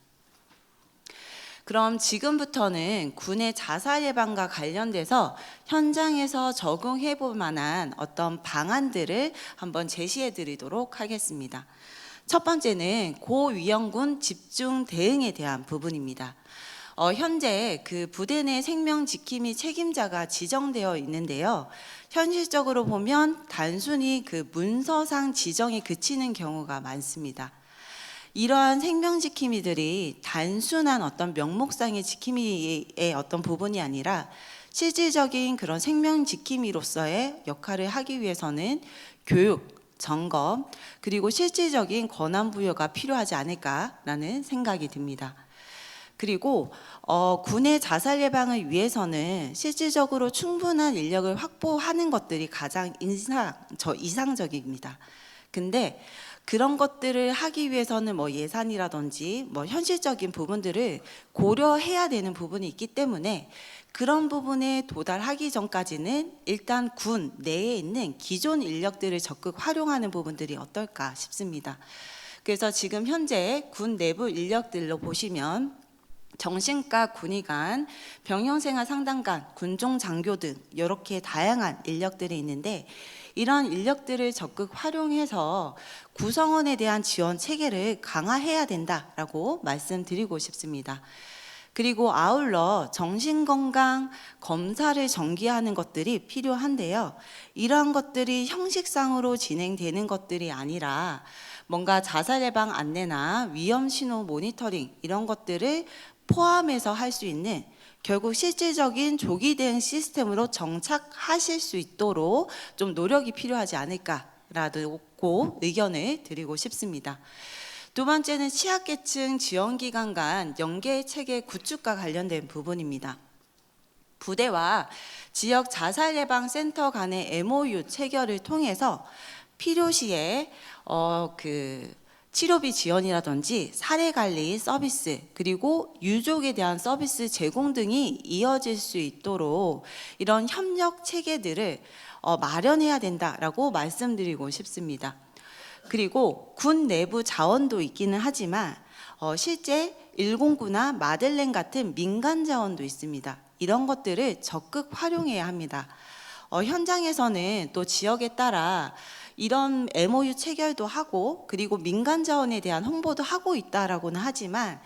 그럼 지금부터는 군의 자살 예방과 관련돼서 현장에서 적용해 볼 만한 어떤 방안들을 한번 제시해 드리도록 하겠습니다. 첫 번째는 고위험군 집중 대응에 대한 부분입니다. 현재 그 부대 내 생명 지킴이 책임자가 지정되어 있는데요. 현실적으로 보면 단순히 그 문서상 지정에 그치는 경우가 많습니다. 이러한 생명 지킴이들이 단순한 어떤 명목상의 지킴이의 어떤 부분이 아니라 실질적인 그런 생명 지킴이로서의 역할을 하기 위해서는 교육, 점검, 그리고 실질적인 권한 부여가 필요하지 않을까라는 생각이 듭니다. 그리고 군의 자살 예방을 위해서는 실질적으로 충분한 인력을 확보하는 것들이 가장 이상적입니다. 근데 그런 것들을 하기 위해서는 뭐 예산이라든지 뭐 현실적인 부분들을 고려해야 되는 부분이 있기 때문에 그런 부분에 도달하기 전까지는 일단 군 내에 있는 기존 인력들을 적극 활용하는 부분들이 어떨까 싶습니다. 그래서 지금 현재 군 내부 인력들로 보시면 정신과 군의관, 병영생활 상담관, 군종 장교 등 이렇게 다양한 인력들이 있는데 이런 인력들을 적극 활용해서 구성원에 대한 지원 체계를 강화해야 된다라고 말씀드리고 싶습니다. 그리고 아울러 정신건강 검사를 정기하는 것들이 필요한데요. 이러한 것들이 형식상으로 진행되는 것들이 아니라 뭔가 자살 예방 안내나 위험 신호 모니터링 이런 것들을 포함해서 할 수 있는 결국 실질적인 조기 대응 시스템으로 정착하실 수 있도록 좀 노력이 필요하지 않을까라고 의견을 드리고 싶습니다. 두 번째는 취약계층 지원기관 간 연계 체계 구축과 관련된 부분입니다. 부대와 지역 자살예방센터 간의 MOU 체결을 통해서 필요시에 치료비 지원이라든지 사례관리 서비스 그리고 유족에 대한 서비스 제공 등이 이어질 수 있도록 이런 협력 체계들을 마련해야 된다라고 말씀드리고 싶습니다. 그리고 군 내부 자원도 있기는 하지만 실제 109나 마들렌 같은 민간 자원도 있습니다. 이런 것들을 적극 활용해야 합니다. 현장에서는 또 지역에 따라 이런 MOU 체결도 하고 그리고 민간 자원에 대한 홍보도 하고 있다라고는 하지만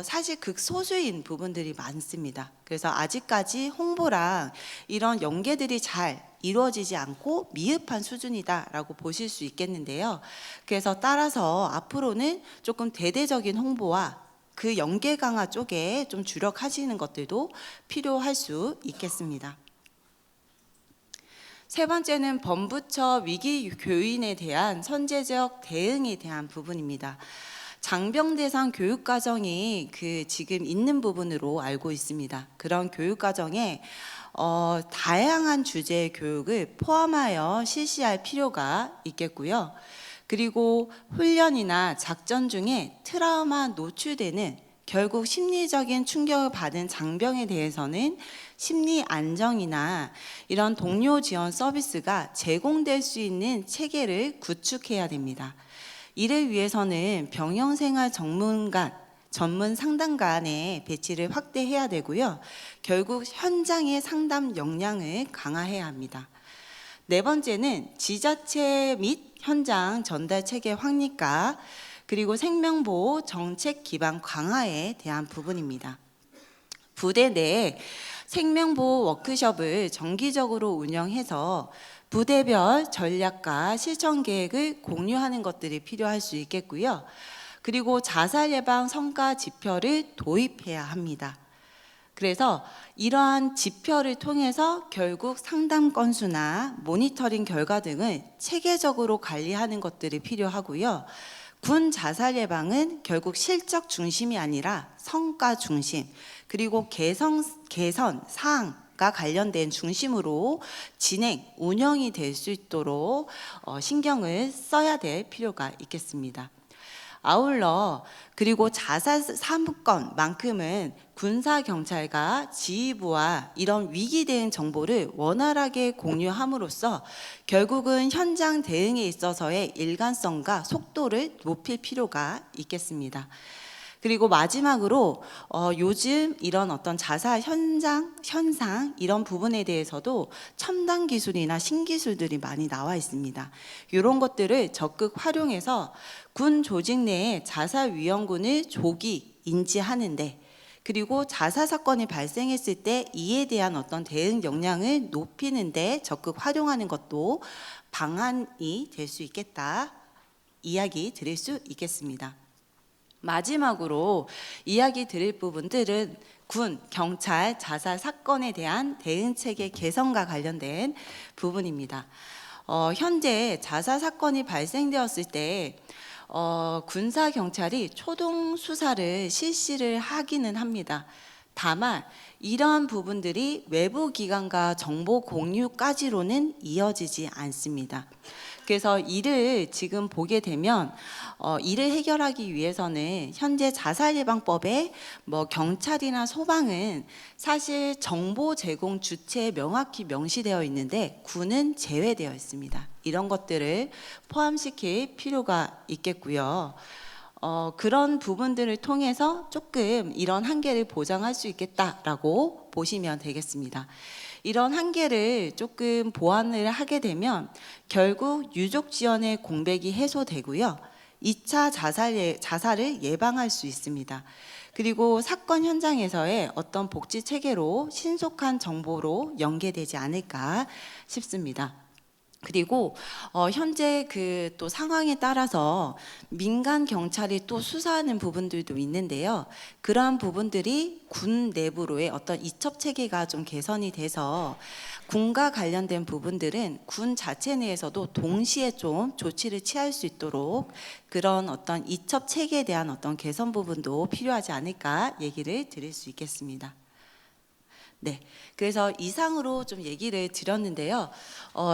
사실 극소수인 부분들이 많습니다. 그래서 아직까지 홍보랑 이런 연계들이 잘 이루어지지 않고 미흡한 수준이다라고 보실 수 있겠는데요. 그래서 따라서 앞으로는 조금 대대적인 홍보와 그 연계 강화 쪽에 좀 주력하시는 것들도 필요할 수 있겠습니다. 세 번째는 범부처 위기 교인에 대한 선제적 대응에 대한 부분입니다. 장병 대상 교육 과정이 지금 있는 부분으로 알고 있습니다. 그런 교육 과정에 다양한 주제의 교육을 포함하여 실시할 필요가 있겠고요. 그리고 훈련이나 작전 중에 트라우마 노출되는 결국 심리적인 충격을 받은 장병에 대해서는 심리 안정이나 이런 동료 지원 서비스가 제공될 수 있는 체계를 구축해야 됩니다. 이를 위해서는 병영생활 전문 상담관의 배치를 확대해야 되고요. 결국 현장의 상담 역량을 강화해야 합니다. 네 번째는 지자체 및 현장 전달 체계 확립과 그리고 생명보호 정책 기반 강화에 대한 부분입니다. 부대 내에 생명보호 워크숍을 정기적으로 운영해서 부대별 전략과 실천 계획을 공유하는 것들이 필요할 수 있겠고요. 그리고 자살 예방 성과 지표를 도입해야 합니다. 그래서 이러한 지표를 통해서 결국 상담 건수나 모니터링 결과 등을 체계적으로 관리하는 것들이 필요하고요. 군 자살 예방은 결국 실적 중심이 아니라 성과 중심, 그리고 개선 사항 가 관련된 중심으로 진행, 운영이 될 수 있도록 신경을 써야 될 필요가 있겠습니다. 아울러 그리고 자살 사건만큼은 군사 경찰과 지휘부와 이런 위기 대응 정보를 원활하게 공유함으로써 결국은 현장 대응에 있어서의 일관성과 속도를 높일 필요가 있겠습니다. 그리고 마지막으로 요즘 이런 어떤 자살 현상 이런 부분에 대해서도 첨단 기술이나 신기술들이 많이 나와 있습니다. 이런 것들을 적극 활용해서 군 조직 내에 자살 위험군을 조기 인지하는데, 그리고 자살 사건이 발생했을 때 이에 대한 어떤 대응 역량을 높이는데 적극 활용하는 것도 방안이 될 수 있겠다 이야기 드릴 수 있겠습니다. 마지막으로 이야기 드릴 부분들은 군, 경찰 자살 사건에 대한 대응 체계 개선과 관련된 부분입니다. 현재 자살 사건이 발생되었을 때 군사 경찰이 초동 수사를 실시를 하기는 합니다. 다만 이러한 부분들이 외부 기관과 정보 공유까지로는 이어지지 않습니다. 그래서 이를 지금 보게 되면 이를 해결하기 위해서는 현재 자살예방법에 경찰이나 소방은 사실 정보 제공 주체에 명확히 명시되어 있는데 군은 제외되어 있습니다. 이런 것들을 포함시킬 필요가 있겠고요. 그런 부분들을 통해서 조금 이런 한계를 보장할 수 있겠다라고 보시면 되겠습니다. 이런 한계를 조금 보완을 하게 되면 결국 유족 지원의 공백이 해소되고요. 2차 자살을 예방할 수 있습니다. 그리고 사건 현장에서의 어떤 복지 체계로 신속한 정보로 연계되지 않을까 싶습니다. 그리고 현재 그 또 상황에 따라서 민간 경찰이 또 수사하는 부분들도 있는데요. 그러한 부분들이 군 내부로의 어떤 이첩 체계가 좀 개선이 돼서 군과 관련된 부분들은 군 자체 내에서도 동시에 좀 조치를 취할 수 있도록 그런 어떤 이첩 체계에 대한 어떤 개선 부분도 필요하지 않을까 얘기를 드릴 수 있겠습니다. 네, 그래서 이상으로 좀 얘기를 드렸는데요.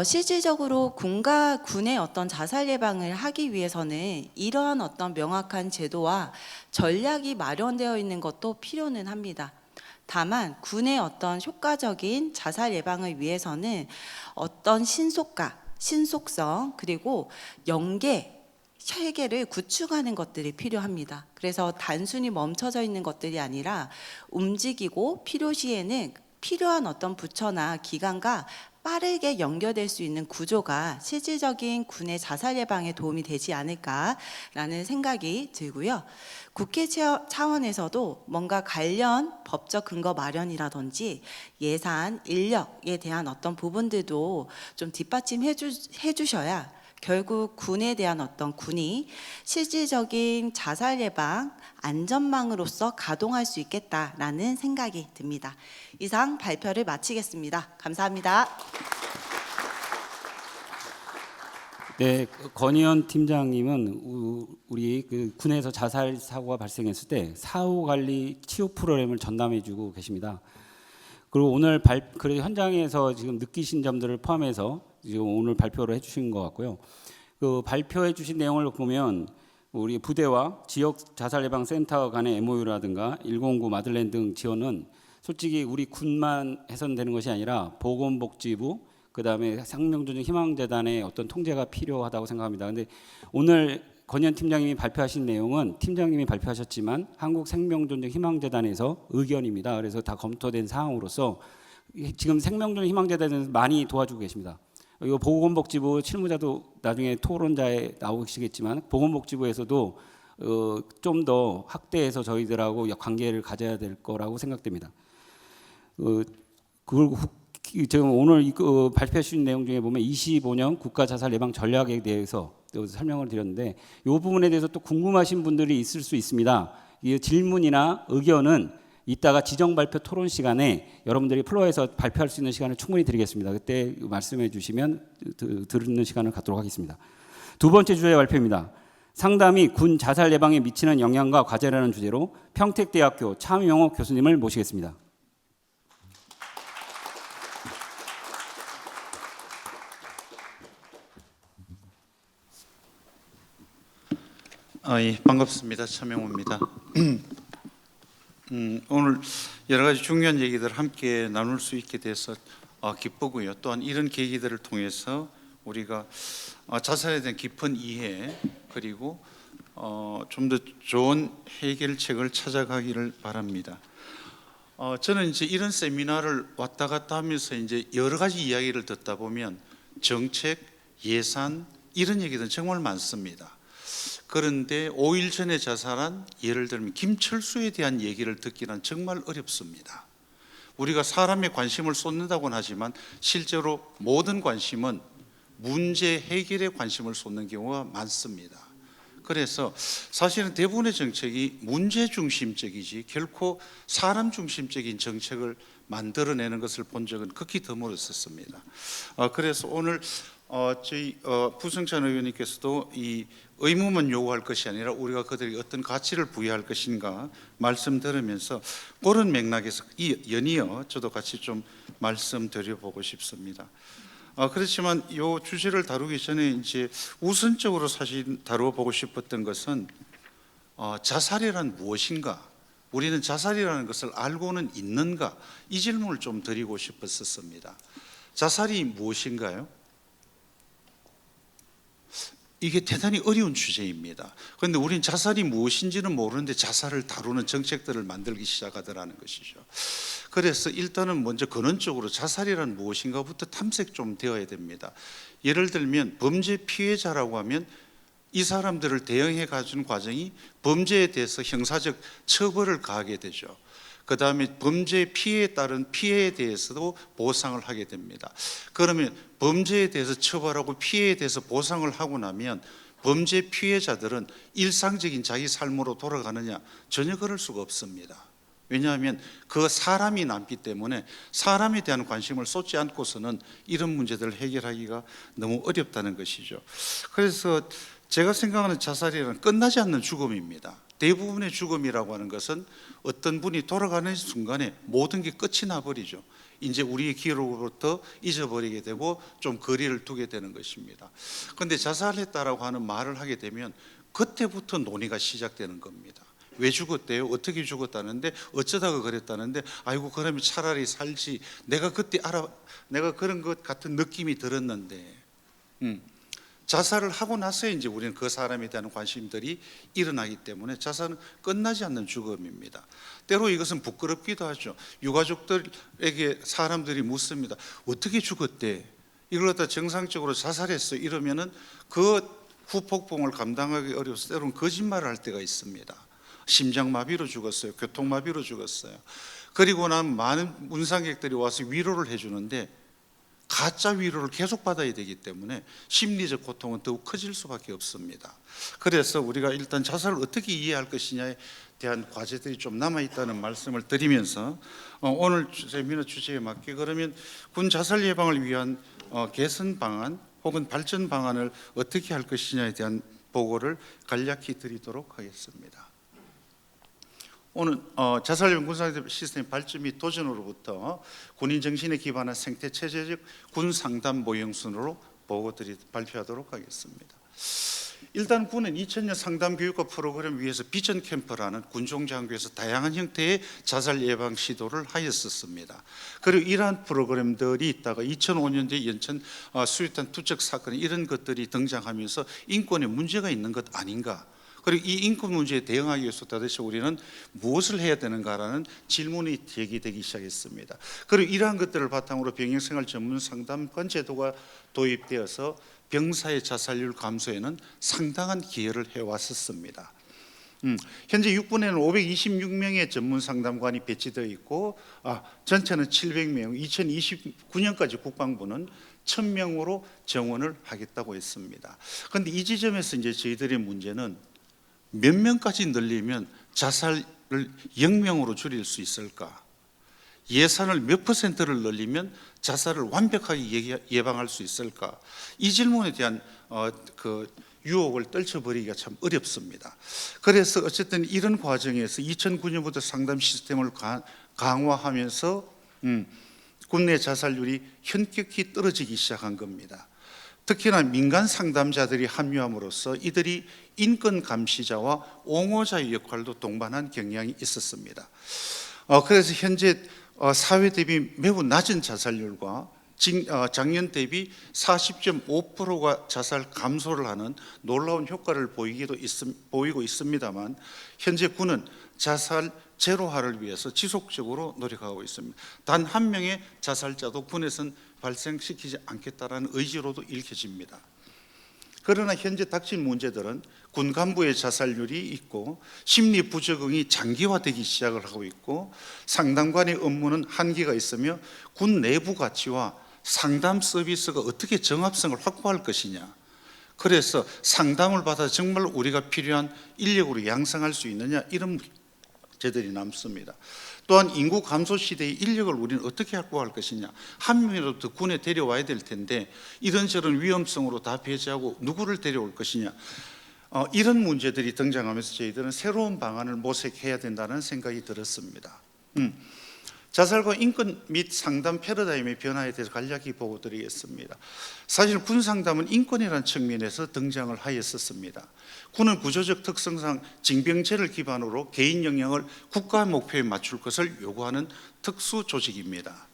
실질적으로 군과 군의 어떤 자살 예방을 하기 위해서는 이러한 어떤 명확한 제도와 전략이 마련되어 있는 것도 필요는 합니다. 다만 군의 어떤 효과적인 자살 예방을 위해서는 어떤 신속과 신속성 그리고 연계 체계를 구축하는 것들이 필요합니다. 그래서 단순히 멈춰져 있는 것들이 아니라 움직이고 필요시에는 필요한 어떤 부처나 기관과 빠르게 연결될 수 있는 구조가 실질적인 군의 자살 예방에 도움이 되지 않을까라는 생각이 들고요. 국회 차원에서도 뭔가 관련 법적 근거 마련이라든지 예산, 인력에 대한 어떤 부분들도 좀 뒷받침해 주셔야 결국 군에 대한 어떤 군이 실질적인 자살 예방 안전망으로서 가동할 수 있겠다라는 생각이 듭니다. 이상 발표를 마치겠습니다. 감사합니다. 네, 건희연 팀장님은 우리 그 군에서 자살 사고가 발생했을 때 사후 관리 치유 프로그램을 전담해주고 계십니다. 그리고 오늘 그리고 현장에서 지금 느끼신 점들을 포함해서 지금 오늘 발표를 해주신 것 같고요. 그 발표해주신 내용을 보면 우리 부대와 지역 자살 예방 센터 간의 MOU라든가 109 마들렌 등 지원은 솔직히 우리 군만 해서는 되는 것이 아니라 보건복지부 그다음에 생명존중 희망재단의 어떤 통제가 필요하다고 생각합니다. 근데 오늘 건희연 팀장님이 발표하신 내용은 팀장님이 발표하셨지만 한국생명존중 희망재단에서 의견입니다. 그래서 다 검토된 사항으로서 지금 생명존중 희망재단에서 많이 도와주고 계십니다. 이거 보건복지부 실무자도 나중에 토론자에 나오시겠지만 보건복지부에서도 좀 더 확대해서 저희들하고 관계를 가져야 될 거라고 생각됩니다. 그리고 지금 오늘 발표해 주신 내용 중에 보면 25년 국가 자살 예방 전략에 대해서 설명을 드렸는데 이 부분에 대해서 또 궁금하신 분들이 있을 수 있습니다. 이 질문이나 의견은 이따가 지정 발표 토론 시간에 여러분들이 플로어에서 발표할 수 있는 시간을 충분히 드리겠습니다. 그때 말씀해 주시면 듣는 시간을 갖도록 하겠습니다. 두 번째 주제 발표입니다. 상담이 군 자살 예방에 미치는 영향과 과제라는 주제로 평택대학교 차명옥 교수님을 모시겠습니다. 예, 반갑습니다. 차명호입니다. 오늘 여러 가지 중요한 얘기들 함께 나눌 수 있게 돼서 기쁘고요. 또한 이런 계기들을 통해서 우리가 자살에 대한 깊은 이해 그리고 좀 더 좋은 해결책을 찾아가기를 바랍니다. 저는 이제 이런 세미나를 왔다 갔다 하면서 이제 여러 가지 이야기를 듣다 보면 정책, 예산 이런 얘기들은 정말 많습니다. 그런데 5일 전에 자살한 예를 들면 김철수에 대한 얘기를 듣기는 정말 어렵습니다. 우리가 사람의 관심을 쏟는다고는 하지만 실제로 모든 관심은 문제 해결에 관심을 쏟는 경우가 많습니다. 그래서 사실은 대부분의 정책이 문제 중심적이지 결코 사람 중심적인 정책을 만들어내는 것을 본 적은 극히 드물었었습니다. 그래서 오늘 저희 부성찬 의원님께서도 이 의무만 요구할 것이 아니라 우리가 그들에게 어떤 가치를 부여할 것인가 말씀 들으면서 그런 맥락에서 연이어 저도 같이 좀 말씀드려보고 싶습니다. 그렇지만 이 주제를 다루기 전에 이제 우선적으로 사실 다루어보고 싶었던 것은 자살이란 무엇인가, 우리는 자살이라는 것을 알고는 있는가, 이 질문을 좀 드리고 싶었습니다. 자살이 무엇인가요? 이게 대단히 어려운 주제입니다. 그런데 우린 자살이 무엇인지는 모르는데 자살을 다루는 정책들을 만들기 시작하더라는 것이죠. 그래서 일단은 먼저 근원적으로 자살이란 무엇인가부터 탐색 좀 되어야 됩니다. 예를 들면 범죄 피해자라고 하면 이 사람들을 대응해 가는 과정이 범죄에 대해서 형사적 처벌을 가하게 되죠. 그 다음에 범죄 피해에 따른 피해에 대해서도 보상을 하게 됩니다. 그러면 범죄에 대해서 처벌하고 피해에 대해서 보상을 하고 나면 범죄 피해자들은 일상적인 자기 삶으로 돌아가느냐? 전혀 그럴 수가 없습니다. 왜냐하면 그 사람이 남기 때문에 사람에 대한 관심을 쏟지 않고서는 이런 문제들을 해결하기가 너무 어렵다는 것이죠. 그래서 제가 생각하는 자살이란 끝나지 않는 죽음입니다. 대부분의 죽음이라고 하는 것은 어떤 분이 돌아가는 순간에 모든 게 끝이 나버리죠. 이제 우리의 기록으로부터 잊어버리게 되고 좀 거리를 두게 되는 것입니다. 그런데 자살했다라고 하는 말을 하게 되면 그때부터 논의가 시작되는 겁니다. 왜 죽었대요? 어떻게 죽었다는데 어쩌다가 그랬다는데 아이고 그러면 차라리 살지, 내가 그때 내가 그런 것 같은 느낌이 들었는데 자살을 하고 나서 이제 우리는 그 사람에 대한 관심들이 일어나기 때문에 자살은 끝나지 않는 죽음입니다. 때로 이것은 부끄럽기도 하죠. 유가족들에게 사람들이 묻습니다. 어떻게 죽었대? 이걸 갖다 정상적으로 자살했어 이러면은 그 후폭풍을 감당하기 어려워서 때로는 거짓말을 할 때가 있습니다. 심장마비로 죽었어요. 교통마비로 죽었어요. 그리고 난 많은 문상객들이 와서 위로를 해주는데 가짜 위로를 계속 받아야 되기 때문에 심리적 고통은 더욱 커질 수밖에 없습니다. 그래서 우리가 일단 자살을 어떻게 이해할 것이냐에 대한 과제들이 좀 남아있다는 말씀을 드리면서 오늘 세미나 주제에 맞게 그러면 군 자살 예방을 위한 개선 방안 혹은 발전 방안을 어떻게 할 것이냐에 대한 보고를 간략히 드리도록 하겠습니다. 오늘 자살예방 군사대 시스템 발전 및 도전으로부터 군인 정신에 기반한 생태 체제적 군 상담 모형순으로 보고들이 발표하도록 하겠습니다. 일단 군은 2000년 상담 교육과 프로그램 위에서 비전 캠프라는 군종장교에서 다양한 형태의 자살 예방 시도를 하였었습니다. 그리고 이러한 프로그램들이 있다가 2005년도에 연천 수류탄 투척 사건 이런 것들이 등장하면서 인권에 문제가 있는 것 아닌가? 그리고 이 인권 문제에 대응하기 위해서 도대체 우리는 무엇을 해야 되는가라는 질문이 제기되기 시작했습니다. 그리고 이러한 것들을 바탕으로 병영생활 전문 상담관 제도가 도입되어서 병사의 자살률 감소에는 상당한 기여를 해왔었습니다. 현재 육군에는 526명의 전문 상담관이 배치되어 있고 전체는 700명, 2029년까지 국방부는 1000명으로 정원을 하겠다고 했습니다. 그런데 이 지점에서 이제 저희들의 문제는 몇 명까지 늘리면 자살을 0명으로 줄일 수 있을까? 예산을 몇 %를 늘리면 자살을 완벽하게 예방할 수 있을까? 이 질문에 대한 그 유혹을 떨쳐버리기가 참 어렵습니다. 그래서 어쨌든 이런 과정에서 2009년부터 상담 시스템을 강화하면서 국내 자살률이 현격히 떨어지기 시작한 겁니다. 특히나 민간 상담자들이 합류함으로써 이들이 인권 감시자와 옹호자의 역할도 동반한 경향이 있었습니다. 그래서 현재 사회 대비 매우 낮은 자살률과 작년 대비 40.5%가 자살 감소를 하는 놀라운 효과를 보이고 있습니다만, 현재 군은 자살 제로화를 위해서 지속적으로 노력하고 있습니다. 단 한 명의 자살자도 군에서는 발생시키지 않겠다라는 의지로도 읽혀집니다. 그러나 현재 닥친 문제들은 군 간부의 자살률이 있고 심리 부적응이 장기화되기 시작을 하고 있고, 상담관의 업무는 한계가 있으며 군 내부 가치와 상담 서비스가 어떻게 정합성을 확보할 것이냐, 그래서 상담을 받아 정말 우리가 필요한 인력으로 양성할 수 있느냐, 이런 문제들이 남습니다. 또한 인구 감소 시대의 인력을 우리는 어떻게 확보할 것이냐, 한 명이라도 더 군에 데려와야 될 텐데 이런저런 위험성으로 다 배제하고 누구를 데려올 것이냐, 이런 문제들이 등장하면서 저희들은 새로운 방안을 모색해야 된다는 생각이 들었습니다. 자살과 인권 및 상담 패러다임의 변화에 대해서 간략히 보고 드리겠습니다. 사실 군 상담은 인권이라는 측면에서 등장을 하였었습니다. 군은 구조적 특성상 징병제를 기반으로 개인 역량을 국가 목표에 맞출 것을 요구하는 특수 조직입니다.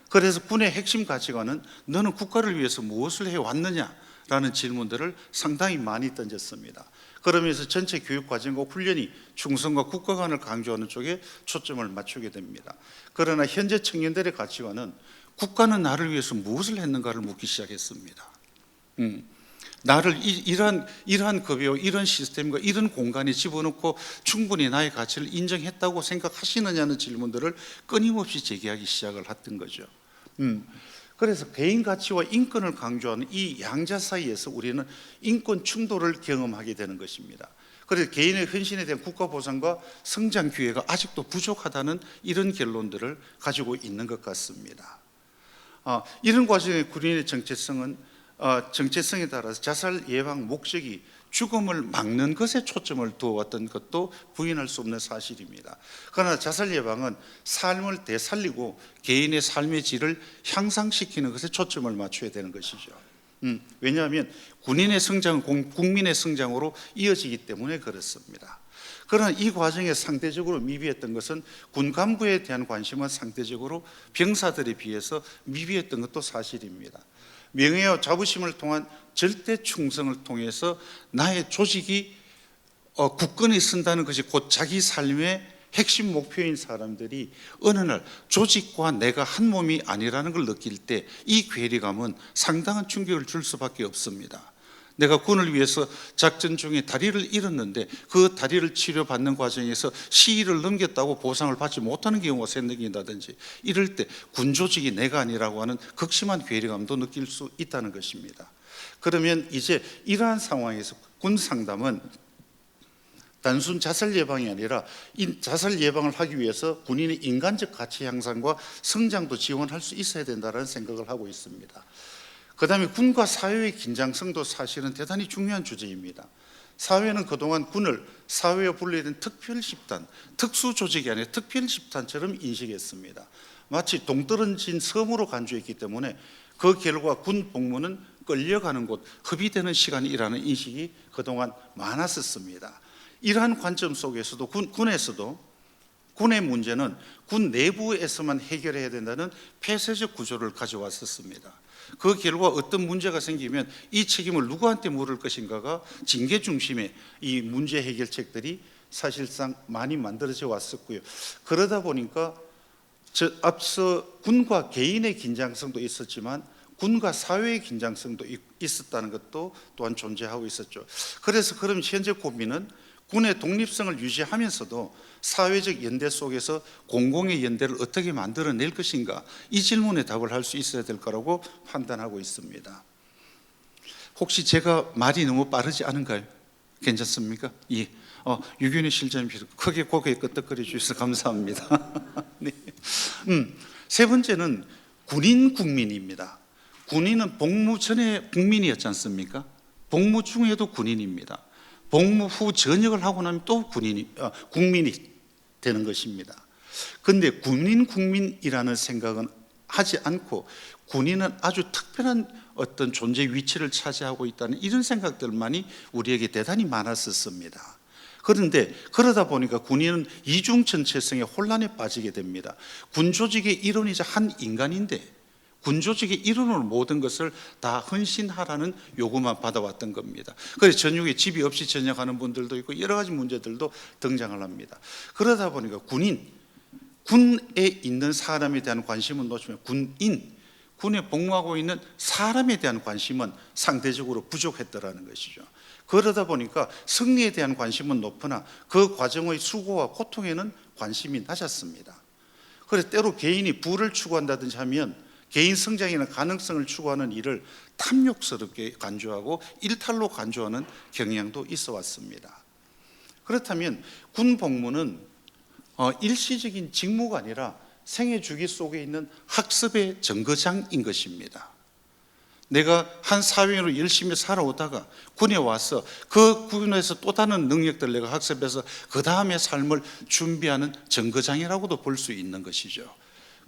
그래서 군의 핵심 가치관은 너는 국가를 위해서 무엇을 해왔느냐라는 질문들을 상당히 많이 던졌습니다. 그러면서 전체 교육 과정과 훈련이 충성과 국가관을 강조하는 쪽에 초점을 맞추게 됩니다. 그러나 현재 청년들의 가치관은 국가는 나를 위해서 무엇을 했는가를 묻기 시작했습니다. 나를 이러한 급여, 이런 시스템과 이런 공간에 집어넣고 충분히 나의 가치를 인정했다고 생각하시느냐는 질문들을 끊임없이 제기하기 시작을 했던 거죠. 그래서 개인 가치와 인권을 강조하는 이 양자 사이에서 우리는 인권 충돌을 경험하게 되는 것입니다. 그래서 개인의 헌신에 대한 국가 보상과 성장 기회가 아직도 부족하다는 이런 결론들을 가지고 있는 것 같습니다. 이런 과정의 군인의 정체성에 따라서 자살 예방 목적이 죽음을 막는 것에 초점을 두어왔던 것도 부인할 수 없는 사실입니다. 그러나 자살 예방은 삶을 되살리고 개인의 삶의 질을 향상시키는 것에 초점을 맞춰야 되는 것이죠. 왜냐하면 군인의 성장은 국민의 성장으로 이어지기 때문에 그렇습니다. 그러나 이 과정에 상대적으로 미비했던 것은 군 간부에 대한 관심은 상대적으로 병사들에 비해서 미비했던 것도 사실입니다. 명예와 자부심을 통한 절대 충성을 통해서 나의 조직이 굳건히 쓴다는 것이 곧 자기 삶의 핵심 목표인 사람들이 어느 날 조직과 내가 한 몸이 아니라는 걸 느낄 때 이 괴리감은 상당한 충격을 줄 수밖에 없습니다. 내가 군을 위해서 작전 중에 다리를 잃었는데 그 다리를 치료받는 과정에서 시일을 넘겼다고 보상을 받지 못하는 경우가 생긴다든지, 이럴 때 군 조직이 내가 아니라고 하는 극심한 괴리감도 느낄 수 있다는 것입니다. 그러면 이제 이러한 상황에서 군 상담은 단순 자살 예방이 아니라 이 자살 예방을 하기 위해서 군인의 인간적 가치 향상과 성장도 지원할 수 있어야 된다는 생각을 하고 있습니다. 그 다음에 군과 사회의 긴장성도 사실은 대단히 중요한 주제입니다. 사회는 그동안 군을 사회와 분리된 특별집단, 특수조직이 아니라 특별집단처럼 인식했습니다. 마치 동떨어진 섬으로 간주했기 때문에 그 결과 군 복무는 끌려가는 곳, 허비되는 시간이라는 인식이 그동안 많았었습니다. 이러한 관점 속에서도 군에서도 군의 문제는 군 내부에서만 해결해야 된다는 폐쇄적 구조를 가져왔었습니다. 그 결과 어떤 문제가 생기면 이 책임을 누구한테 물을 것인가가 징계 중심의 이 문제 해결책들이 사실상 많이 만들어져 왔었고요. 그러다 보니까 앞서 군과 개인의 긴장성도 있었지만 군과 사회의 긴장성도 있었다는 것도 또한 존재하고 있었죠. 그래서 그럼 현재 고민은 군의 독립성을 유지하면서도 사회적 연대 속에서 공공의 연대를 어떻게 만들어낼 것인가, 이 질문에 답을 할 수 있어야 될 거라고 판단하고 있습니다. 혹시 제가 말이 너무 빠르지 않은가요? 괜찮습니까? 예. 유균희 실장님 크게 고개 끄덕거려 주셔서 감사합니다. 네. 세 번째는 군인 국민입니다. 군인은 복무 전에 국민이었지 않습니까? 복무 중에도 군인입니다. 복무 후 전역을 하고 나면 또 국민이 되는 것입니다. 그런데 국민이라는 생각은 하지 않고 군인은 아주 특별한 어떤 존재 위치를 차지하고 있다는 이런 생각들만이 우리에게 대단히 많았었습니다. 그런데 그러다 보니까 군인은 이중정체성의 혼란에 빠지게 됩니다. 군조직의 일원이자 한 인간인데 군조직의 일원으로 모든 것을 다 헌신하라는 요구만 받아왔던 겁니다. 그래서 전역에 집이 없이 전역하는 분들도 있고 여러 가지 문제들도 등장을 합니다. 그러다 보니까 군에 있는 사람에 대한 관심은 놓치면 군에 복무하고 있는 사람에 대한 관심은 상대적으로 부족했더라는 것이죠. 그러다 보니까 승리에 대한 관심은 높으나 그 과정의 수고와 고통에는 관심이 낮았습니다. 그래서 때로 개인이 부를 추구한다든지 하면 개인 성장이나 가능성을 추구하는 일을 탐욕스럽게 간주하고 일탈로 간주하는 경향도 있어 왔습니다. 그렇다면 군 복무는 일시적인 직무가 아니라 생애 주기 속에 있는 학습의 정거장인 것입니다. 내가 한 사회인으로 열심히 살아오다가 군에 와서 그 군에서 또 다른 능력들을 내가 학습해서 그 다음의 삶을 준비하는 정거장이라고도 볼 수 있는 것이죠.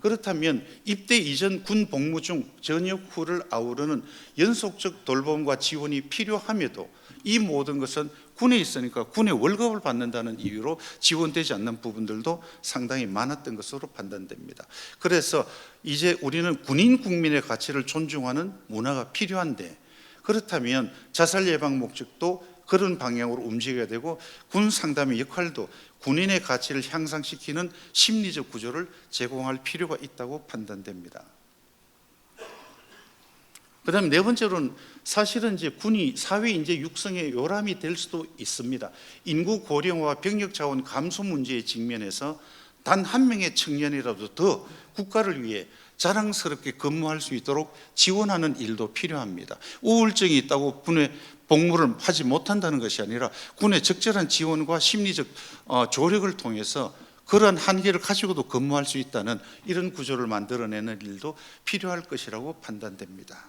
그렇다면 입대 이전 군 복무 중 전역 후를 아우르는 연속적 돌봄과 지원이 필요함에도 이 모든 것은 군에 있으니까 군의 월급을 받는다는 이유로 지원되지 않는 부분들도 상당히 많았던 것으로 판단됩니다. 그래서 이제 우리는 군인 국민의 가치를 존중하는 문화가 필요한데, 그렇다면 자살 예방 목적도 그런 방향으로 움직여야 되고 군 상담의 역할도 군인의 가치를 향상시키는 심리적 구조를 제공할 필요가 있다고 판단됩니다. 그 다음에 네 번째로는 사실은 이제 군이 사회 인재 육성의 요람이 될 수도 있습니다. 인구 고령화와 병력 자원 감소 문제에 직면해서 단 한 명의 청년이라도 더 국가를 위해 자랑스럽게 근무할 수 있도록 지원하는 일도 필요합니다. 우울증이 있다고 군에 복무를 하지 못한다는 것이 아니라 군의 적절한 지원과 심리적 조력을 통해서 그러한 한계를 가지고도 근무할 수 있다는 이런 구조를 만들어내는 일도 필요할 것이라고 판단됩니다.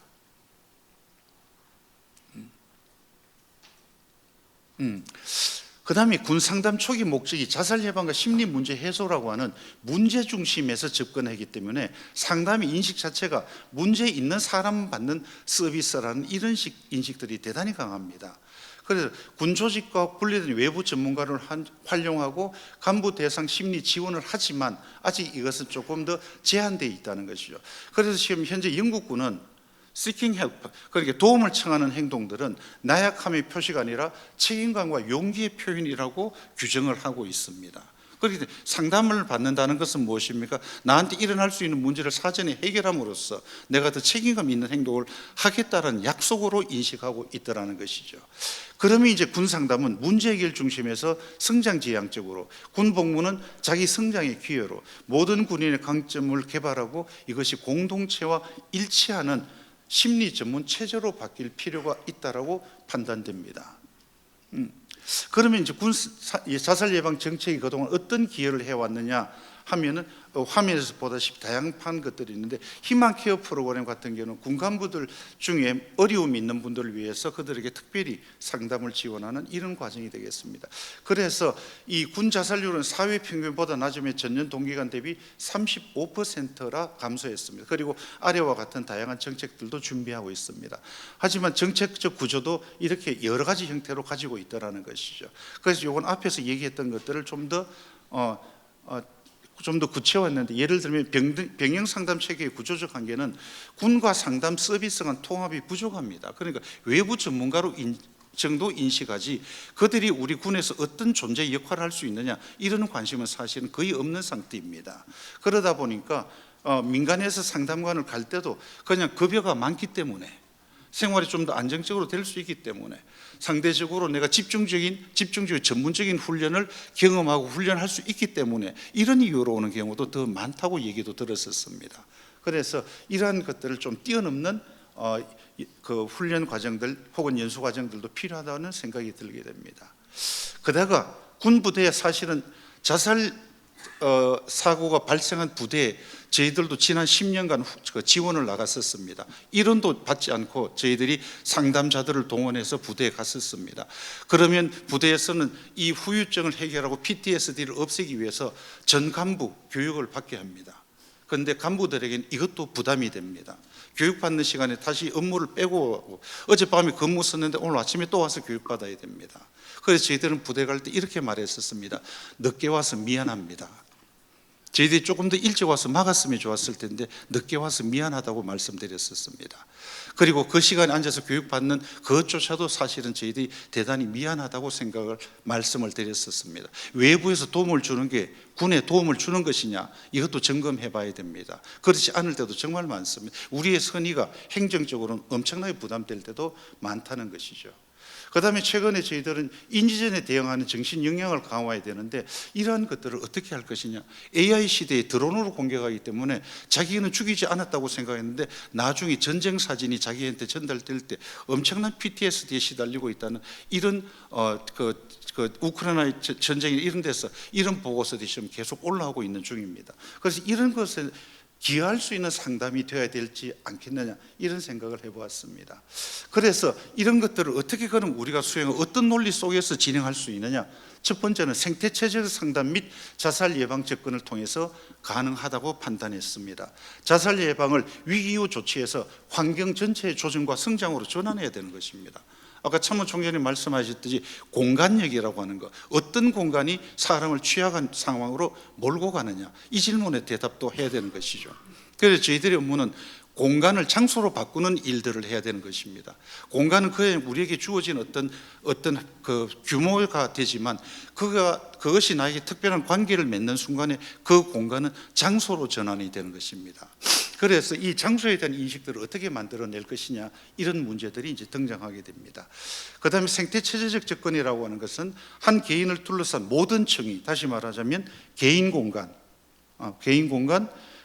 그 다음에 군 상담 초기 목적이 자살 예방과 심리 문제 해소라고 하는 문제 중심에서 접근하기 때문에 상담의 인식 자체가 문제 있는 사람 받는 서비스라는 이런 인식들이 대단히 강합니다. 그래서 군 조직과 분리된 외부 전문가를 활용하고 간부 대상 심리 지원을 하지만 아직 이것은 조금 더 제한되어 있다는 것이죠. 그래서 지금 현재 영국군은 seeking help, 그러니까 도움을 청하는 행동들은 나약함의 표시가 아니라 책임감과 용기의 표현이라고 규정을 하고 있습니다. 그런데 상담을 받는다는 것은 무엇입니까? 나한테 일어날 수 있는 문제를 사전에 해결함으로써 내가 더 책임감 있는 행동을 하겠다는 약속으로 인식하고 있다는 것이죠. 그러면 이제 군 상담은 문제 해결 중심에서 성장지향적으로, 군 복무는 자기 성장의 기회로 모든 군인의 강점을 개발하고 이것이 공동체와 일치하는 심리 전문 체제로 바뀔 필요가 있다라고 판단됩니다. 그러면 이제 군 자살 예방 정책이 그동안 어떤 기여를 해왔느냐 하면은 화면에서 보다시피 다양한 것들이 있는데, 희망 케어 프로그램 같은 경우는 군 간부들 중에 어려움이 있는 분들을 위해서 그들에게 특별히 상담을 지원하는 이런 과정이 되겠습니다. 그래서 이 군 자살률은 사회 평균보다 낮으며 전년 동기간 대비 35%라 감소했습니다. 그리고 아래와 같은 다양한 정책들도 준비하고 있습니다. 하지만 정책적 구조도 이렇게 여러 가지 형태로 가지고 있다는 것이죠. 그래서 이건 앞에서 얘기했던 것들을 좀 더 구체화했는데, 예를 들면 병영 상담 체계의 구조적 한계는 군과 상담 서비스 간 통합이 부족합니다. 그러니까 외부 전문가로 정도 인식하지 그들이 우리 군에서 어떤 존재 역할을 할 수 있느냐 이런 관심은 사실은 거의 없는 상태입니다. 그러다 보니까 민간에서 상담관을 갈 때도 그냥 급여가 많기 때문에 생활이 좀 더 안정적으로 될 수 있기 때문에 상대적으로 내가 집중적인 전문적인 훈련을 경험하고 훈련할 수 있기 때문에 이런 이유로 오는 경우도 더 많다고 얘기도 들었었습니다. 그래서 이러한 것들을 좀 뛰어넘는 그 훈련 과정들 혹은 연수 과정들도 필요하다는 생각이 들게 됩니다. 게다가 군 부대에 사실은 자살 사고가 발생한 부대에 저희들도 지난 10년간 지원을 나갔었습니다. 일원도 받지 않고 저희들이 상담자들을 동원해서 부대에 갔었습니다. 그러면 부대에서는 이 후유증을 해결하고 PTSD를 없애기 위해서 전 간부 교육을 받게 합니다. 그런데 간부들에게는 이것도 부담이 됩니다. 교육받는 시간에 다시 업무를 빼고 오고, 어젯밤에 근무 썼는데 오늘 아침에 또 와서 교육받아야 됩니다. 그래서 저희들은 부대 갈 때 이렇게 말했었습니다. 늦게 와서 미안합니다. 저희들이 조금 더 일찍 와서 막았으면 좋았을 텐데 늦게 와서 미안하다고 말씀드렸었습니다. 그리고 그 시간에 앉아서 교육받는 그것조차도 사실은 저희들이 대단히 미안하다고 생각을 말씀을 드렸었습니다. 외부에서 도움을 주는 게 군에 도움을 주는 것이냐, 이것도 점검해 봐야 됩니다. 그렇지 않을 때도 정말 많습니다. 우리의 선의가 행정적으로는 엄청나게 부담될 때도 많다는 것이죠. 그 다음에 최근에 저희들은 인지전에 대응하는 정신 역량을 강화해야 되는데, 이러한 것들을 어떻게 할 것이냐. AI 시대에 드론으로 공격하기 때문에 자기는 죽이지 않았다고 생각했는데 나중에 전쟁 사진이 자기한테 전달될 때 엄청난 PTSD에 시달리고 있다는 이런 우크라이나 전쟁이 이런 데서 이런 보고서들이 지금 계속 올라오고 있는 중입니다. 그래서 이런 것에 기여할 수 있는 상담이 되어야 될지 않겠느냐, 이런 생각을 해보았습니다. 그래서 이런 것들을 어떻게 그럼 우리가 수행을 어떤 논리 속에서 진행할 수 있느냐. 첫 번째는 생태체제적 상담 및 자살 예방 접근을 통해서 가능하다고 판단했습니다. 자살 예방을 위기 이후 조치해서 환경 전체의 조정과 성장으로 전환해야 되는 것입니다. 아까 참모 총장님 말씀하셨듯이 공간력이라고 하는 것, 어떤 공간이 사람을 취약한 상황으로 몰고 가느냐, 이 질문에 대답도 해야 되는 것이죠. 그래서 저희들의 업무는 공간을 장소로 바꾸는 일들을 해야 되는 것입니다. 공간은 우리에게 주어진 어떤 그 규모가 되지만 그것이 나에게 특별한 관계를 맺는 순간에 그 공간은 장소로 전환이 되는 것입니다. 그래서 이 장소에 대한 인식들을 어떻게 만들어낼 것이냐, 이런 문제들이 이제 등장하게 됩니다. 그 다음에 생태체제적 접근이라고 하는 것은 한 개인을 둘러싼 모든 층이, 다시 말하자면 개인 공간,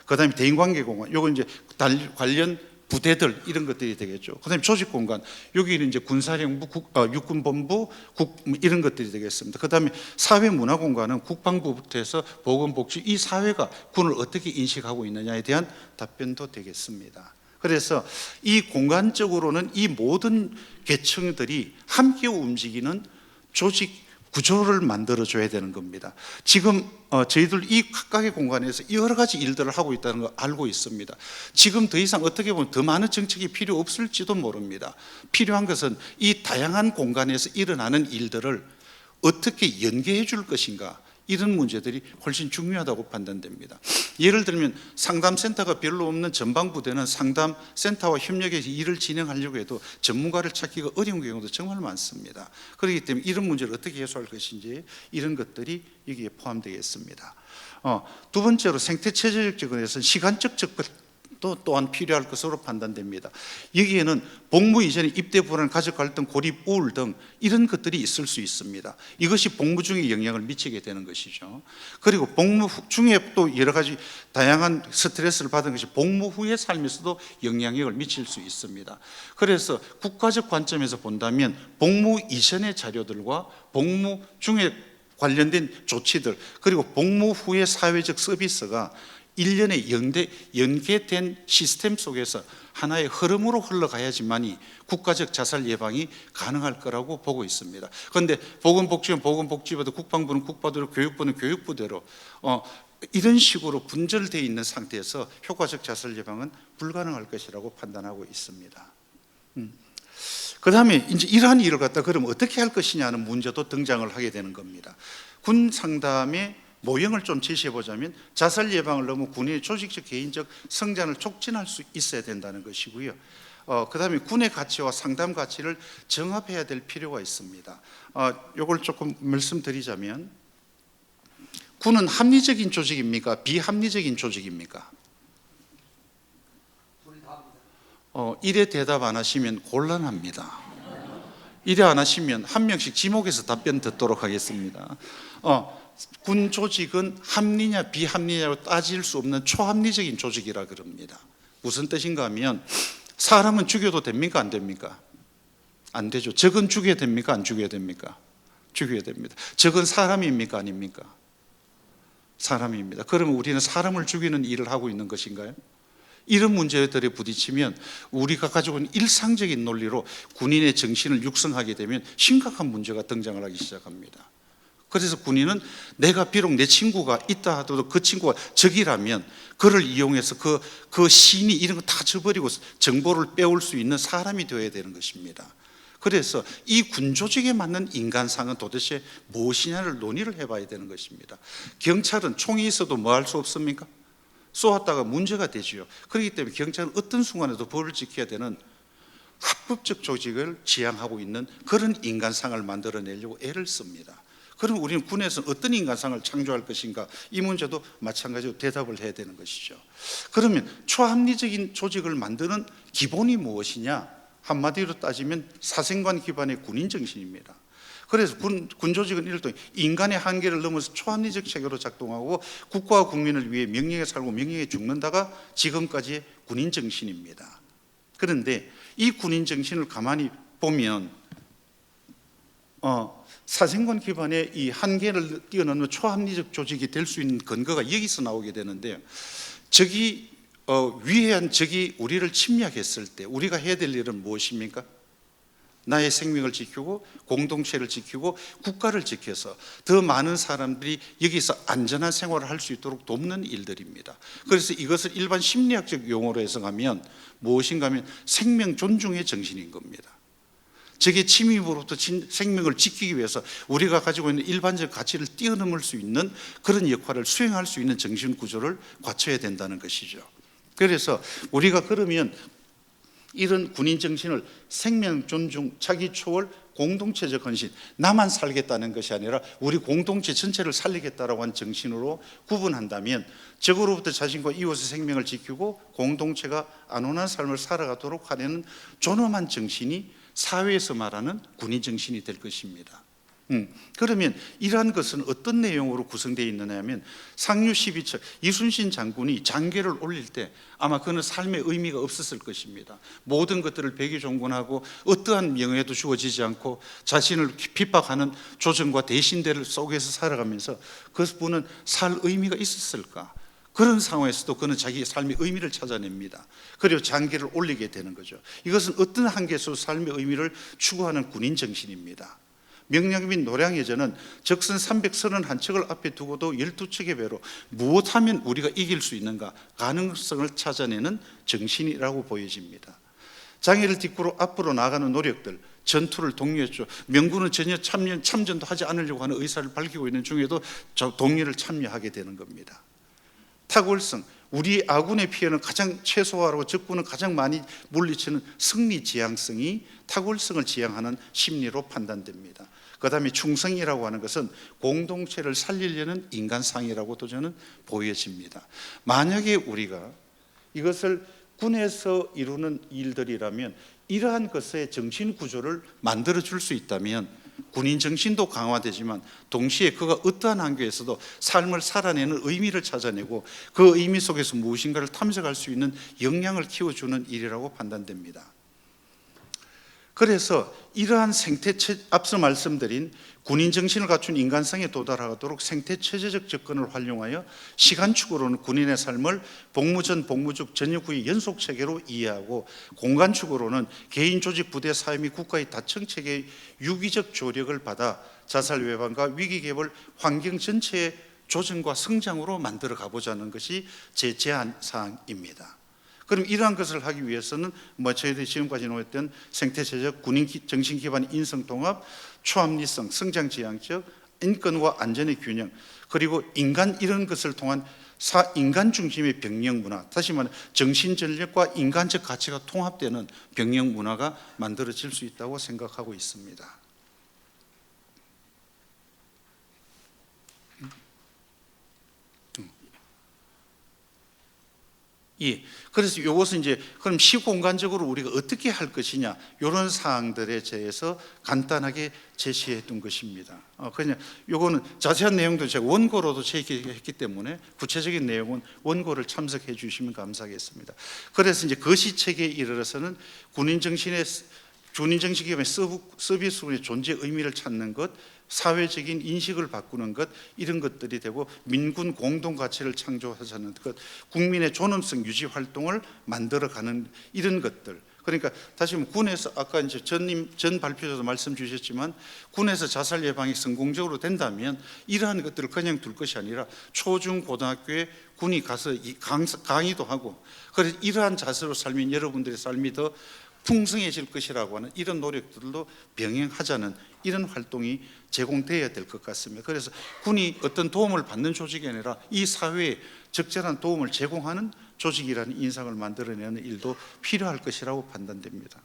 그 다음에 대인관계 공간, 요거 이제 관련 부대들 이런 것들이 되겠죠. 그 다음에 조직 공간, 여기는 이제 군사령부, 육군본부, 이런 것들이 되겠습니다. 그 다음에 사회문화 공간은 국방부부터 해서 보건복지, 이 사회가 군을 어떻게 인식하고 있느냐에 대한 답변도 되겠습니다. 그래서 이 공간적으로는 이 모든 계층들이 함께 움직이는 조직 구조를 만들어줘야 되는 겁니다. 지금 저희들 이 각각의 공간에서 여러 가지 일들을 하고 있다는 걸 알고 있습니다. 지금 더 이상 어떻게 보면 더 많은 정책이 필요 없을지도 모릅니다. 필요한 것은 이 다양한 공간에서 일어나는 일들을 어떻게 연계해 줄 것인가, 이런 문제들이 훨씬 중요하다고 판단됩니다. 예를 들면 상담센터가 별로 없는 전방부대는 상담센터와 협력해서 일을 진행하려고 해도 전문가를 찾기가 어려운 경우도 정말 많습니다. 그렇기 때문에 이런 문제를 어떻게 해소할 것인지, 이런 것들이 여기에 포함되겠습니다. 두 번째로 생태체제적 접근에서는 시간적 접근 또한 필요할 것으로 판단됩니다. 여기에는 복무 이전에 입대 불안, 가족 갈등, 고립, 우울 등 이런 것들이 있을 수 있습니다. 이것이 복무 중에 영향을 미치게 되는 것이죠. 그리고 복무 중에 또 여러 가지 다양한 스트레스를 받은 것이 복무 후의 삶에서도 영향력을 미칠 수 있습니다. 그래서 국가적 관점에서 본다면 복무 이전의 자료들과 복무 중에 관련된 조치들, 그리고 복무 후의 사회적 서비스가 일련의 연계된 시스템 속에서 하나의 흐름으로 흘러가야지만이 국가적 자살 예방이 가능할 거라고 보고 있습니다. 그런데 보건복지부는 보건복지부대로, 국방부는 국방부대로, 교육부는 교육부대로 이런 식으로 분절되어 있는 상태에서 효과적 자살 예방은 불가능할 것이라고 판단하고 있습니다. 그 다음에 이제 이러한 일을 갖다 그럼 어떻게 할 것이냐는 문제도 등장을 하게 되는 겁니다. 군 상담의 모형을 좀 제시해 보자면, 자살 예방을 넘어 군의 조직적 개인적 성장을 촉진할 수 있어야 된다는 것이고요. 그 다음에 군의 가치와 상담 가치를 정합해야 될 필요가 있습니다. 이걸 조금 말씀드리자면, 군은 합리적인 조직입니까? 비합리적인 조직입니까? 이래 대답 안 하시면 곤란합니다. 이래 안 하시면 한 명씩 지목해서 답변 듣도록 하겠습니다. 군 조직은 합리냐 비합리냐로 따질 수 없는 초합리적인 조직이라 그럽니다. 무슨 뜻인가 하면, 사람은 죽여도 됩니까? 안 됩니까? 안 되죠. 적은 죽여야 됩니까? 안 죽여야 됩니까? 죽여야 됩니다. 적은 사람입니까? 아닙니까? 사람입니다. 그러면 우리는 사람을 죽이는 일을 하고 있는 것인가요? 이런 문제들에 부딪히면 우리가 가지고 있는 일상적인 논리로 군인의 정신을 육성하게 되면 심각한 문제가 등장을 하기 시작합니다. 그래서 군인은 내가 비록 내 친구가 있다 하더라도 그 친구가 적이라면 그를 이용해서 그 신이 이런 거 다 저버리고 정보를 빼올 수 있는 사람이 되어야 되는 것입니다. 그래서 이 군조직에 맞는 인간상은 도대체 무엇이냐를 논의를 해봐야 되는 것입니다. 경찰은 총이 있어도 뭐 할 수 없습니까? 쏘았다가 문제가 되지요. 그렇기 때문에 경찰은 어떤 순간에도 법을 지켜야 되는 합법적 조직을 지향하고 있는 그런 인간상을 만들어내려고 애를 씁니다. 그럼 우리는 군에서는 어떤 인간상을 창조할 것인가? 이 문제도 마찬가지로 대답을 해야 되는 것이죠. 그러면 초합리적인 조직을 만드는 기본이 무엇이냐? 한마디로 따지면 사생관 기반의 군인 정신입니다. 그래서 군조직은 이럴 때 인간의 한계를 넘어서 초합리적 체계로 작동하고 국가와 국민을 위해 명예에 살고 명예에 죽는다가 지금까지의 군인 정신입니다. 그런데 이 군인 정신을 가만히 보면 사생관 기반의 이 한계를 뛰어넘는 초합리적 조직이 될 수 있는 근거가 여기서 나오게 되는데요. 위해한 적이 우리를 침략했을 때 우리가 해야 될 일은 무엇입니까? 나의 생명을 지키고 공동체를 지키고 국가를 지켜서 더 많은 사람들이 여기서 안전한 생활을 할 수 있도록 돕는 일들입니다. 그래서 이것을 일반 심리학적 용어로 해석하면 무엇인가 하면 생명 존중의 정신인 겁니다. 적의 침입으로부터 생명을 지키기 위해서 우리가 가지고 있는 일반적 가치를 뛰어넘을 수 있는 그런 역할을 수행할 수 있는 정신 구조를 갖춰야 된다는 것이죠. 그래서 우리가 그러면 이런 군인 정신을 생명 존중, 자기 초월, 공동체적 헌신, 나만 살겠다는 것이 아니라 우리 공동체 전체를 살리겠다라고 한 정신으로 구분한다면 적으로부터 자신과 이웃의 생명을 지키고 공동체가 안온한 삶을 살아가도록 하려는 존엄한 정신이 사회에서 말하는 군인 정신이 될 것입니다. 그러면 이러한 것은 어떤 내용으로 구성되어 있느냐 하면 상류 12척 이순신 장군이 장계를 올릴 때 아마 그는 삶의 의미가 없었을 것입니다. 모든 것들을 백의종군하고 어떠한 명예도 주어지지 않고 자신을 핍박하는 조정과 대신대를 속에서 살아가면서 그분은 살 의미가 있었을까? 그런 상황에서도 그는 자기의 삶의 의미를 찾아냅니다. 그리고 장계를 올리게 되는 거죠. 이것은 어떤 한계에서 삶의 의미를 추구하는 군인 정신입니다. 명량 및 노량해전은 적선 331척을 앞에 두고도 12척의 배로 무엇하면 우리가 이길 수 있는가 가능성을 찾아내는 정신이라고 보여집니다. 장애를 딛고 앞으로 나가는 노력들, 전투를 독려했죠. 명군은 전혀 참전도 하지 않으려고 하는 의사를 밝히고 있는 중에도 독려를 참여하게 되는 겁니다. 탁월성, 우리 아군의 피해는 가장 최소화하고 적군은 가장 많이 물리치는 승리 지향성이 탁월성을 지향하는 심리로 판단됩니다. 그 다음에 충성이라고 하는 것은 공동체를 살리려는 인간상이라고도 저는 보여집니다. 만약에 우리가 이것을 군에서 이루는 일들이라면 이러한 것의 정신 구조를 만들어 줄 수 있다면 군인 정신도 강화되지만 동시에 그가 어떠한 한계에서도 삶을 살아내는 의미를 찾아내고 그 의미 속에서 무엇인가를 탐색할 수 있는 역량을 키워주는 일이라고 판단됩니다. 그래서 이러한 앞서 말씀드린 군인 정신을 갖춘 인간성에 도달하도록 생태체제적 접근을 활용하여 시간축으로는 군인의 삶을 복무전, 복무중, 전역 후의 연속체계로 이해하고 공간축으로는 개인, 조직, 부대, 사회 및 국가의 다층체계의 유기적 조력을 받아 자살 예방과 위기 개발 환경 전체의 조정과 성장으로 만들어 가보자는 것이 제 제안 사항입니다. 그럼 이러한 것을 하기 위해서는 저희들이 지금까지 논했던 생태체적 군인 정신 기반 인성 통합, 초합리성, 성장 지향적, 인권과 안전의 균형, 그리고 인간 이런 것을 통한 인간 중심의 병력 문화, 다시 말해 정신 전력과 인간적 가치가 통합되는 병력 문화가 만들어질 수 있다고 생각하고 있습니다. 예. 그래서 이것은 이제 그럼 시공간적으로 우리가 어떻게 할 것이냐 이런 사항들에 대해서 간단하게 제시했던 것입니다. 그냥 요거는 자세한 내용도 제가 원고로도 제기했기 때문에 구체적인 내용은 원고를 참석해 주시면 감사하겠습니다. 그래서 이제 거시책에 이르러서는 군인 정신의 서비스군의 존재 의미를 찾는 것, 사회적인 인식을 바꾸는 것, 이런 것들이 되고 민군 공동 가치를 창조하자는 것, 국민의 존엄성 유지 활동을 만들어가는 이런 것들, 그러니까 다시 말하면 군에서 아까 이제 전 발표자도 말씀 주셨지만 군에서 자살 예방이 성공적으로 된다면 이러한 것들을 그냥 둘 것이 아니라 초중 고등학교에 군이 가서 강의도 하고 그래서 이러한 자세로 살면 여러분들의 삶이 더 풍성해질 것이라고 하는 이런 노력들도 병행하자는 이런 활동이 제공되어야 될 것 같습니다. 그래서 군이 어떤 도움을 받는 조직이 아니라 이 사회에 적절한 도움을 제공하는 조직이라는 인상을 만들어내는 일도 필요할 것이라고 판단됩니다.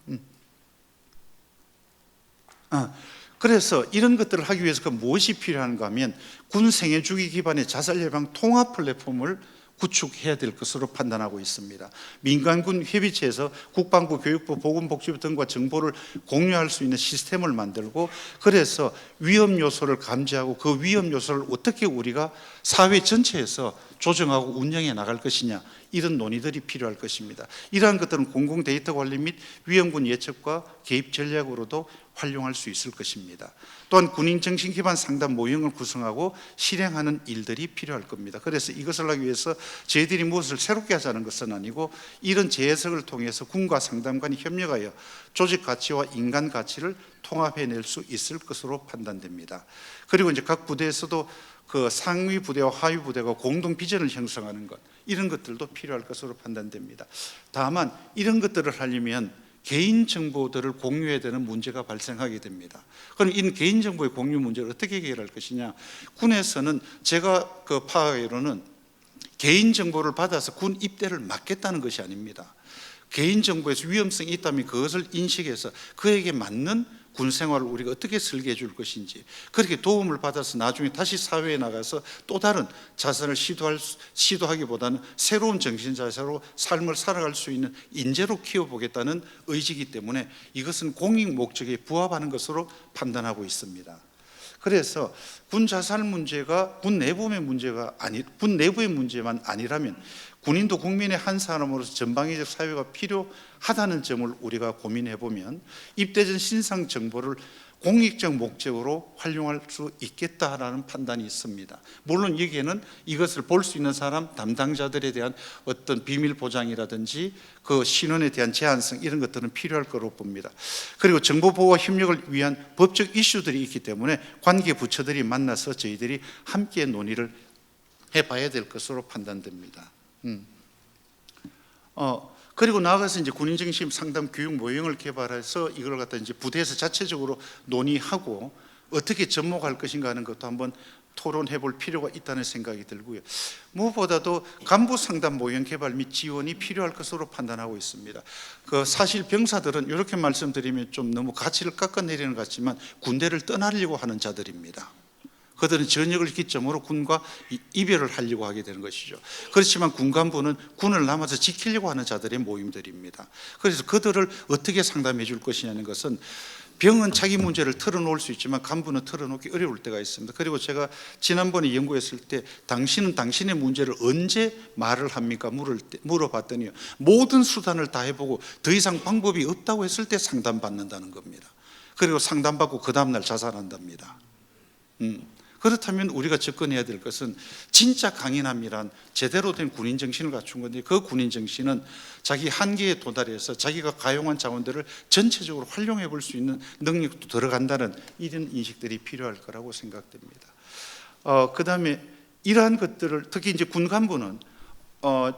그래서 이런 것들을 하기 위해서 무엇이 필요한가 하면 군 생애주기 기반의 자살 예방 통합 플랫폼을 구축해야 될 것으로 판단하고 있습니다. 민간군 협의체에서 국방부, 교육부, 보건복지부 등과 정보를 공유할 수 있는 시스템을 만들고 그래서 위험 요소를 감지하고 그 위험 요소를 어떻게 우리가 사회 전체에서 조정하고 운영해 나갈 것이냐 이런 논의들이 필요할 것입니다. 이러한 것들은 공공 데이터 관리 및 위험군 예측과 개입 전략으로도 활용할 수 있을 것입니다. 또한 군인 정신 기반 상담 모형을 구성하고 실행하는 일들이 필요할 겁니다. 그래서 이것을 하기 위해서 저희들이 무엇을 새롭게 하자는 것은 아니고 이런 재해석을 통해서 군과 상담관이 협력하여 조직 가치와 인간 가치를 통합해낼 수 있을 것으로 판단됩니다. 그리고 이제 각 부대에서도 그 상위 부대와 하위 부대가 공동 비전을 형성하는 것 이런 것들도 필요할 것으로 판단됩니다. 다만 이런 것들을 하려면 개인 정보들을 공유해야 되는 문제가 발생하게 됩니다. 그럼 이 개인 정보의 공유 문제를 어떻게 해결할 것이냐? 군에서는 제가 그 파악하기로는 개인 정보를 받아서 군 입대를 막겠다는 것이 아닙니다. 개인 정보에서 위험성이 있다면 그것을 인식해서 그에게 맞는 군 생활을 우리가 어떻게 설계해 줄 것인지 그렇게 도움을 받아서 나중에 다시 사회에 나가서 또 다른 자살을 시도하기보다는 새로운 정신자세로 삶을 살아갈 수 있는 인재로 키워보겠다는 의지이기 때문에 이것은 공익 목적에 부합하는 것으로 판단하고 있습니다. 그래서 군 자살 문제가 군 내부의 문제만 아니라면 군인도 국민의 한 사람으로서 전방위적 사회가 필요하다는 점을 우리가 고민해 보면 입대 전 신상 정보를 공익적 목적으로 활용할 수 있겠다라는 판단이 있습니다. 물론 여기에는 이것을 볼 수 있는 사람, 담당자들에 대한 어떤 비밀 보장이라든지 그 신원에 대한 제한성 이런 것들은 필요할 거로 봅니다. 그리고 정보 보호와 협력을 위한 법적 이슈들이 있기 때문에 관계 부처들이 만나서 저희들이 함께 논의를 해봐야 될 것으로 판단됩니다. 그리고 나아가서 이제 군인정신 상담 교육 모형을 개발해서 이걸 갖다 이제 부대에서 자체적으로 논의하고 어떻게 접목할 것인가 하는 것도 한번 토론해 볼 필요가 있다는 생각이 들고요. 무엇보다도 간부 상담 모형 개발 및 지원이 필요할 것으로 판단하고 있습니다. 그 사실 병사들은 이렇게 말씀드리면 좀 너무 가치를 깎아내리는 것 같지만 군대를 떠나려고 하는 자들입니다. 그들은 전역을 기점으로 군과 이별을 하려고 하게 되는 것이죠. 그렇지만 군간부는 군을 남아서 지키려고 하는 자들의 모임들입니다. 그래서 그들을 어떻게 상담해 줄 것이냐는 것은 병은 자기 문제를 털어놓을 수 있지만 간부는 털어놓기 어려울 때가 있습니다. 그리고 제가 지난번에 연구했을 때 당신은 당신의 문제를 언제 말을 합니까? 물어봤더니 모든 수단을 다 해보고 더 이상 방법이 없다고 했을 때 상담받는다는 겁니다. 그리고 상담받고 그 다음날 자살한답니다. 그렇다면 우리가 접근해야 될 것은 진짜 강인함이란 제대로 된 군인 정신을 갖춘 건데 그 군인 정신은 자기 한계에 도달해서 자기가 가용한 자원들을 전체적으로 활용해 볼 수 있는 능력도 들어간다는 이런 인식들이 필요할 거라고 생각됩니다. 그 다음에 이러한 것들을 특히 이제 군 간부는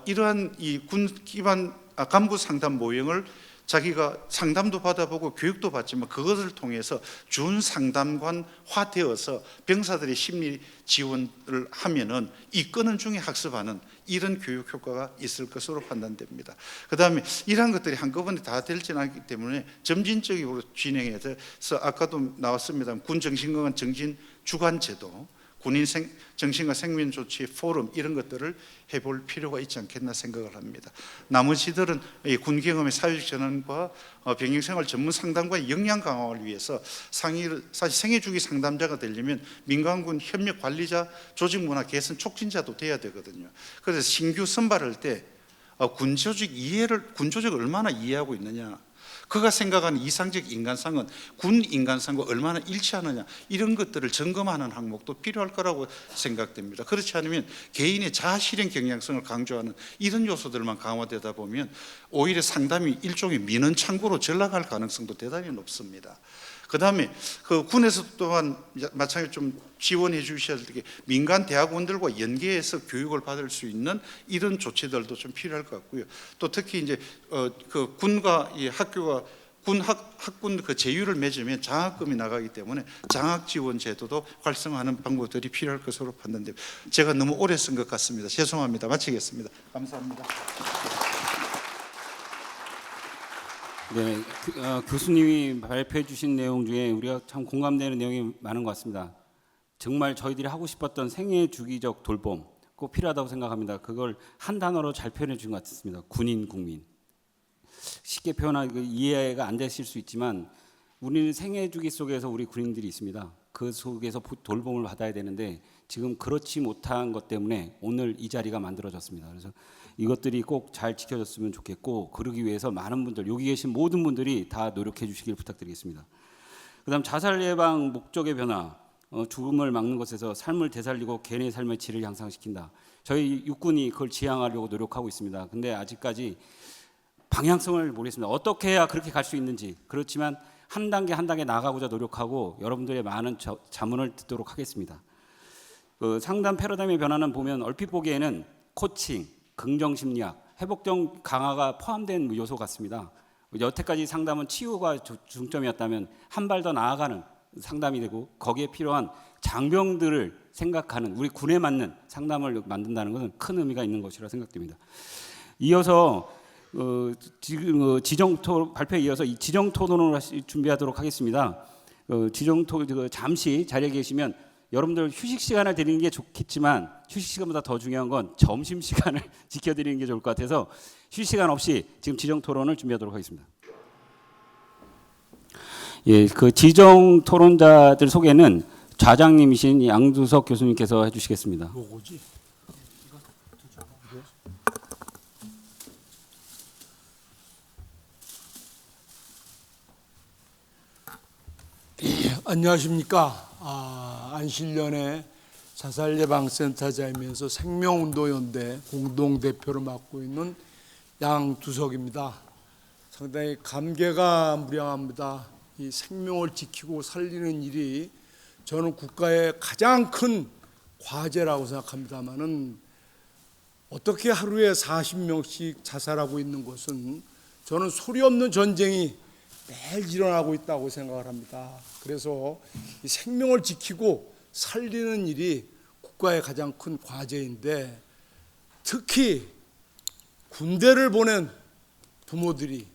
이러한 이 군 기반 간부 상담 모형을 자기가 상담도 받아보고 교육도 받지만 그것을 통해서 준 상담관화 되어서 병사들의 심리 지원을 하면은 이끄는 중에 학습하는 이런 교육 효과가 있을 것으로 판단됩니다. 그 다음에 이러한 것들이 한꺼번에 다 되지는 않기 때문에 점진적으로 진행해서 아까도 나왔습니다. 군 정신건강 정진 주관 제도, 군인 정신과 생명 조치 포럼 이런 것들을 해볼 필요가 있지 않겠나 생각을 합니다. 나머지들은 군 경험의 사회적 전환과 병행생활 전문 상담과의 역량 강화를 위해서 사실 생애주기 상담자가 되려면 민간군 협력 관리자, 조직 문화 개선 촉진자도 돼야 되거든요. 그래서 신규 선발할 때 군 조직을 얼마나 이해하고 있느냐, 그가 생각하는 이상적 인간상은 군 인간상과 얼마나 일치하느냐, 이런 것들을 점검하는 항목도 필요할 거라고 생각됩니다. 그렇지 않으면 개인의 자아실현 경향성을 강조하는 이런 요소들만 강화되다 보면 오히려 상담이 일종의 민원 창구로 전락할 가능성도 대단히 높습니다. 그 다음에 그 군에서 또한 마찬가지로 좀 지원해 주셔야 될 게 민간 대학원들과 연계해서 교육을 받을 수 있는 이런 조치들도 좀 필요할 것 같고요. 또 특히 이제 그 군과 이 학교가 학군 그 제휴를 맺으면 장학금이 나가기 때문에 장학 지원 제도도 활성화하는 방법들이 필요할 것으로 판단됩니다. 제가 너무 오래 쓴 것 같습니다. 죄송합니다. 마치겠습니다. 감사합니다. 네, 교수님이 발표해 주신 내용 중에 우리가 참 공감되는 내용이 많은 것 같습니다. 정말 저희들이 하고 싶었던 생애 주기적 돌봄 꼭 필요하다고 생각합니다. 그걸 한 단어로 잘 표현해 주신 것 같습니다. 군인, 국민. 쉽게 표현하기 이해가 안 되실 수 있지만 우리는 생애 주기 속에서 우리 군인들이 있습니다. 그 속에서 돌봄을 받아야 되는데 지금 그렇지 못한 것 때문에 오늘 이 자리가 만들어졌습니다. 그래서 이것들이 꼭 잘 지켜졌으면 좋겠고, 그러기 위해서 많은 분들, 여기 계신 모든 분들이 다 노력해 주시길 부탁드리겠습니다. 그다음 자살 예방 목적의 변화, 죽음을 막는 것에서 삶을 되살리고 개인의 삶의 질을 향상시킨다. 저희 육군이 그걸 지향하려고 노력하고 있습니다. 근데 아직까지 방향성을 모르겠습니다. 어떻게 해야 그렇게 갈 수 있는지. 그렇지만 한 단계 한 단계 나가고자 노력하고 여러분들의 많은 자문을 듣도록 하겠습니다. 그 상담 패러다임의 변화는 보면 얼핏 보기에는 코칭, 긍정심리학, 회복적 강화가 포함된 요소 같습니다. 여태까지 상담은 치유가 중점이었다면 한 발 더 나아가는 상담이 되고 거기에 필요한 장병들을 생각하는 우리 군에 맞는 상담을 만든다는 것은 큰 의미가 있는 것이라 생각됩니다. 이어서 지금 발표에 이어서 이 지정 토론을 준비하도록 하겠습니다. 잠시 자리에 계시면 여러분들 휴식 시간을 드리는 게 좋겠지만 휴식 시간보다 더 중요한 건 점심 시간을 지켜드리는 게 좋을 것 같아서 휴식 시간 없이 지금 지정 토론을 준비하도록 하겠습니다. 예, 그 지정 토론자들 소개는 좌장님이신 양두석 교수님께서 해주시겠습니다. 뭐지? 안녕하십니까. 안실련의 자살예방센터장이면서 생명운동연대 공동대표를 맡고 있는 양두석입니다. 상당히 감개가 무량합니다. 이 생명을 지키고 살리는 일이 저는 국가의 가장 큰 과제라고 생각합니다마는 어떻게 하루에 40명씩 자살하고 있는 것은 저는 소리 없는 전쟁이 매일 일어나고 있다고 생각을 합니다. 그래서 이 생명을 지키고 살리는 일이 국가의 가장 큰 과제인데 특히 군대를 보낸 부모들이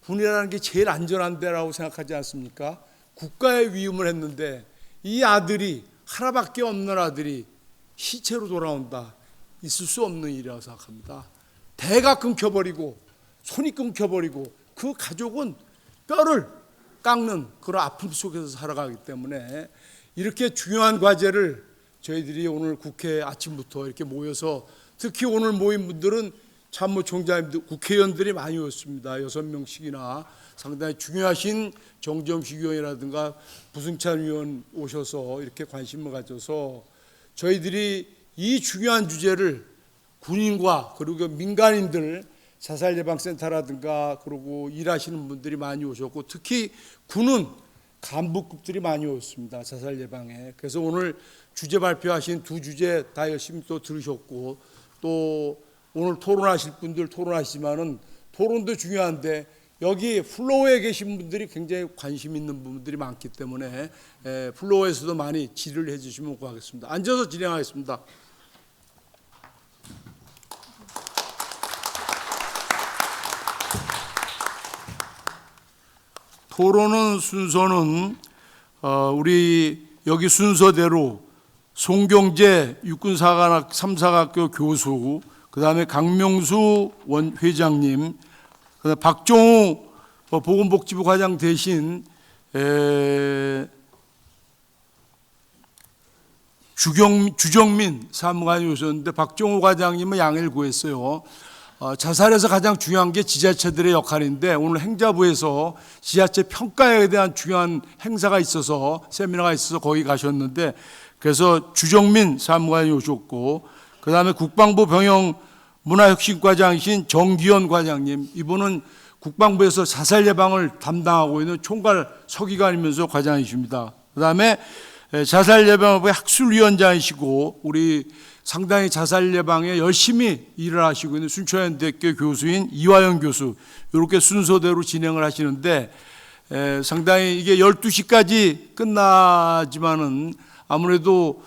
군이라는 게 제일 안전한 데라고 생각하지 않습니까? 국가의 위임을 했는데 이 아들이 하나밖에 없는 아들이 시체로 돌아온다. 있을 수 없는 일이라고 생각합니다. 대가 끊겨버리고 손이 끊겨버리고 그 가족은 뼈를 깎는 그런 아픔 속에서 살아가기 때문에 이렇게 중요한 과제를 저희들이 오늘 국회 아침부터 이렇게 모여서 특히 오늘 모인 분들은 참모총장님들, 국회의원들이 많이 오셨습니다. 6명씩이나 상당히 중요하신 정점식 의원이라든가 부승찬 의원 오셔서 이렇게 관심을 가져서 저희들이 이 중요한 주제를 군인과 그리고 민간인들 자살예방센터라든가 그리고 일하시는 분들이 많이 오셨고 특히 군은 간부급들이 많이 오셨습니다. 자살예방에. 그래서 오늘 주제 발표하신 두 주제 다 열심히 또 들으셨고 또 오늘 토론하실 분들 토론하시지만은 토론도 중요한데 여기 플로어에 계신 분들이 굉장히 관심 있는 분들이 많기 때문에 플로어에서도 많이 질의를 해주시면 고맙겠습니다. 앉아서 진행하겠습니다. 토론은 순서는 우리 여기 순서대로 송경재 육군사관학 3사학교 교수, 그 다음에 강명수 회장님, 그다음에 박종우 보건복지부 과장 대신 주정민 사무관이 오셨는데 박종우 과장님은 양해를 구했어요. 자살에서 가장 중요한 게 지자체들의 역할인데 오늘 행자부에서 지자체 평가에 대한 중요한 행사가 있어서 세미나가 있어서 거기 가셨는데 그래서 주정민 사무관이 오셨고 그다음에 국방부 병영 문화혁신과장이신 정기현 과장님 이분은 국방부에서 자살 예방을 담당하고 있는 총괄 서기관이면서 과장이십니다. 그다음에 자살 예방업의 학술위원장이시고 우리 상당히 자살 예방에 열심히 일을 하시고 있는 순천대학교 교수인 이화영 교수 이렇게 순서대로 진행을 하시는데 상당히 이게 12시까지 끝나지만은 아무래도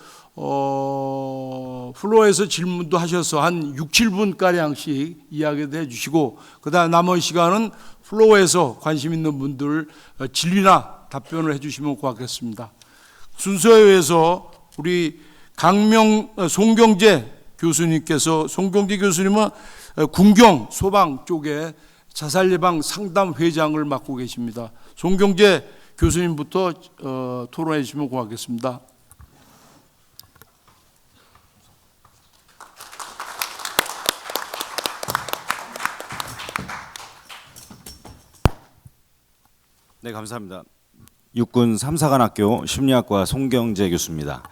플로어에서 질문도 하셔서 한 6, 7분가량씩 이야기도 해주시고 그다음 나머지 시간은 플로어에서 관심 있는 분들 질의나 답변을 해주시면 고맙겠습니다. 순서에 의해서 우리 송경재 교수님께서 송경재 교수님은 군경 소방 쪽에 자살 예방 상담 회장을 맡고 계십니다. 송경재 교수님부터 토론해 주시면 고맙겠습니다. 네, 감사합니다. 육군 3사관학교 심리학과 송경재 교수입니다.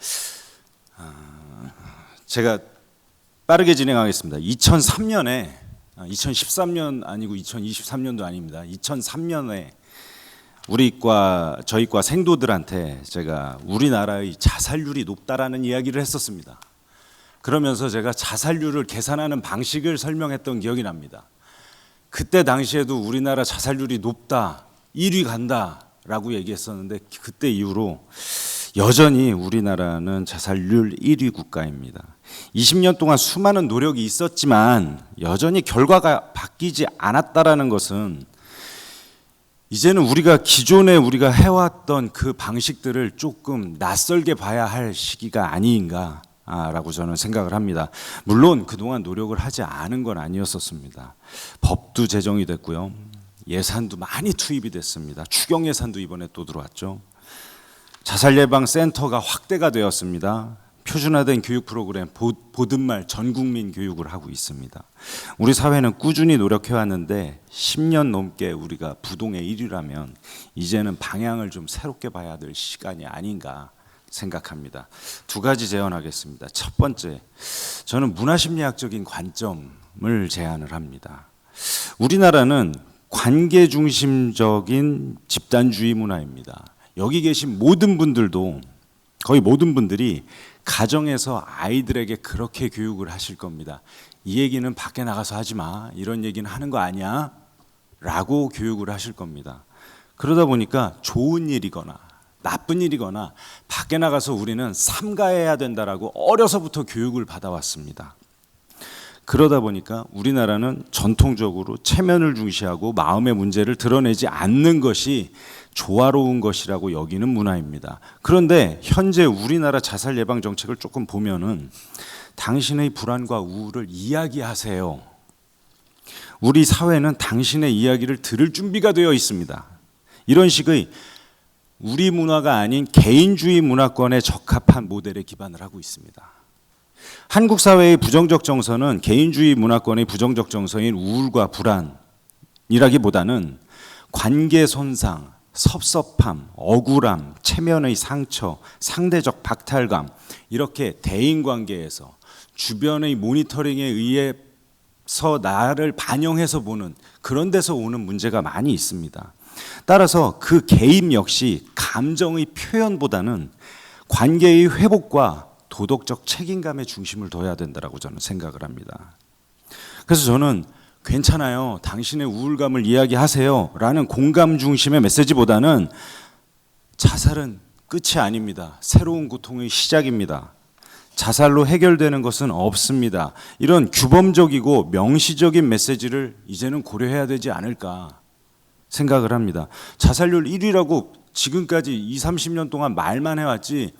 제가 빠르게 진행하겠습니다. 2013년 아니고 2023년도 아닙니다. 2003년에 저희 과 생도들한테 제가 우리나라의 자살률이 높다라는 이야기를 했었습니다. 그러면서 제가 자살률을 계산하는 방식을 설명했던 기억이 납니다. 그때 당시에도 우리나라 자살률이 높다, 1위 간다라고 얘기했었는데 그때 이후로 여전히 우리나라는 자살률 1위 국가입니다. 20년 동안 수많은 노력이 있었지만 여전히 결과가 바뀌지 않았다라는 것은 이제는 우리가 기존에 우리가 해왔던 그 방식들을 조금 낯설게 봐야 할 시기가 아닌가라고 저는 생각을 합니다. 물론 그동안 노력을 하지 않은 건 아니었었습니다. 법도 제정이 됐고요. 예산도 많이 투입이 됐습니다. 추경 예산도 이번에 또 들어왔죠. 자살 예방 센터가 확대가 되었습니다. 표준화된 교육 프로그램 보든말 전 국민 교육을 하고 있습니다. 우리 사회는 꾸준히 노력해 왔는데 10년 넘게 우리가 부동의 1위라면 이제는 방향을 좀 새롭게 봐야 될 시간이 아닌가 생각합니다. 두 가지 제언하겠습니다. 첫 번째, 저는 문화심리학적인 관점을 제안을 합니다. 우리나라는 관계 중심적인 집단주의 문화입니다. 여기 계신 모든 분들도 거의 모든 분들이 가정에서 아이들에게 그렇게 교육을 하실 겁니다. 이 얘기는 밖에 나가서 하지 마. 이런 얘기는 하는 거 아니야. 라고 교육을 하실 겁니다. 그러다 보니까 좋은 일이거나 나쁜 일이거나 밖에 나가서 우리는 삼가해야 된다라고 어려서부터 교육을 받아왔습니다. 그러다 보니까 우리나라는 전통적으로 체면을 중시하고 마음의 문제를 드러내지 않는 것이 조화로운 것이라고 여기는 문화입니다. 그런데 현재 우리나라 자살 예방 정책을 조금 보면은 당신의 불안과 우울을 이야기하세요. 우리 사회는 당신의 이야기를 들을 준비가 되어 있습니다. 이런 식의 우리 문화가 아닌 개인주의 문화권에 적합한 모델에 기반을 하고 있습니다. 한국 사회의 부정적 정서는 개인주의 문화권의 부정적 정서인 우울과 불안이라기보다는 관계 손상, 섭섭함, 억울함, 체면의 상처, 상대적 박탈감 이렇게 대인관계에서 주변의 모니터링에 의해서 나를 반영해서 보는 그런 데서 오는 문제가 많이 있습니다. 따라서 그 개입 역시 감정의 표현보다는 관계의 회복과 도덕적 책임감에 중심을 둬야 된다고 저는 생각을 합니다. 그래서 저는 괜찮아요. 당신의 우울감을 이야기하세요. 라는 공감 중심의 메시지보다는 자살은 끝이 아닙니다. 새로운 고통의 시작입니다. 자살로 해결되는 것은 없습니다. 이런 규범적이고 명시적인 메시지를 이제는 고려해야 되지 않을까 생각을 합니다. 자살률 1위라고 지금까지 20, 30년 동안 말만 해왔지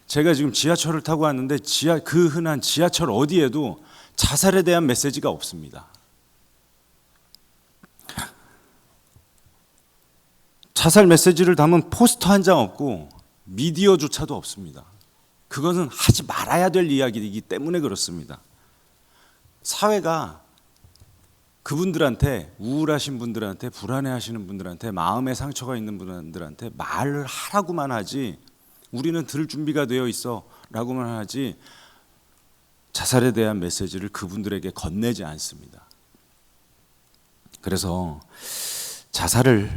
제가 지금 지하철을 타고 왔는데 그 흔한 지하철 어디에도 자살에 대한 메시지가 없습니다. 자살 메시지를 담은 포스터 한 장 없고 미디어조차도 없습니다. 그것은 하지 말아야 될 이야기이기 때문에 그렇습니다. 사회가 그분들한테, 우울하신 분들한테, 불안해하시는 분들한테, 마음에 상처가 있는 분들한테 말을 하라고만 하지, 우리는 들을 준비가 되어 있어 라고만 하지 자살에 대한 메시지를 그분들에게 건네지 않습니다. 그래서 자살을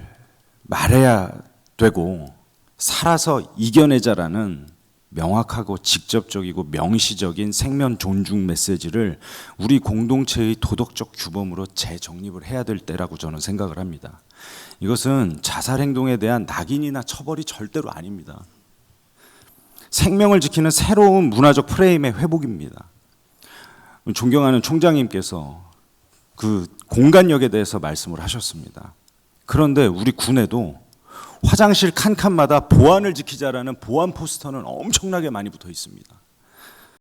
말해야 되고 살아서 이겨내자라는 명확하고 직접적이고 명시적인 생명 존중 메시지를 우리 공동체의 도덕적 규범으로 재정립을 해야 될 때라고 저는 생각을 합니다. 이것은 자살 행동에 대한 낙인이나 처벌이 절대로 아닙니다. 생명을 지키는 새로운 문화적 프레임의 회복입니다. 존경하는 총장님께서 그 공간력에 대해서 말씀을 하셨습니다. 그런데 우리 군에도 화장실 칸칸마다 보안을 지키자라는 보안 포스터는 엄청나게 많이 붙어 있습니다.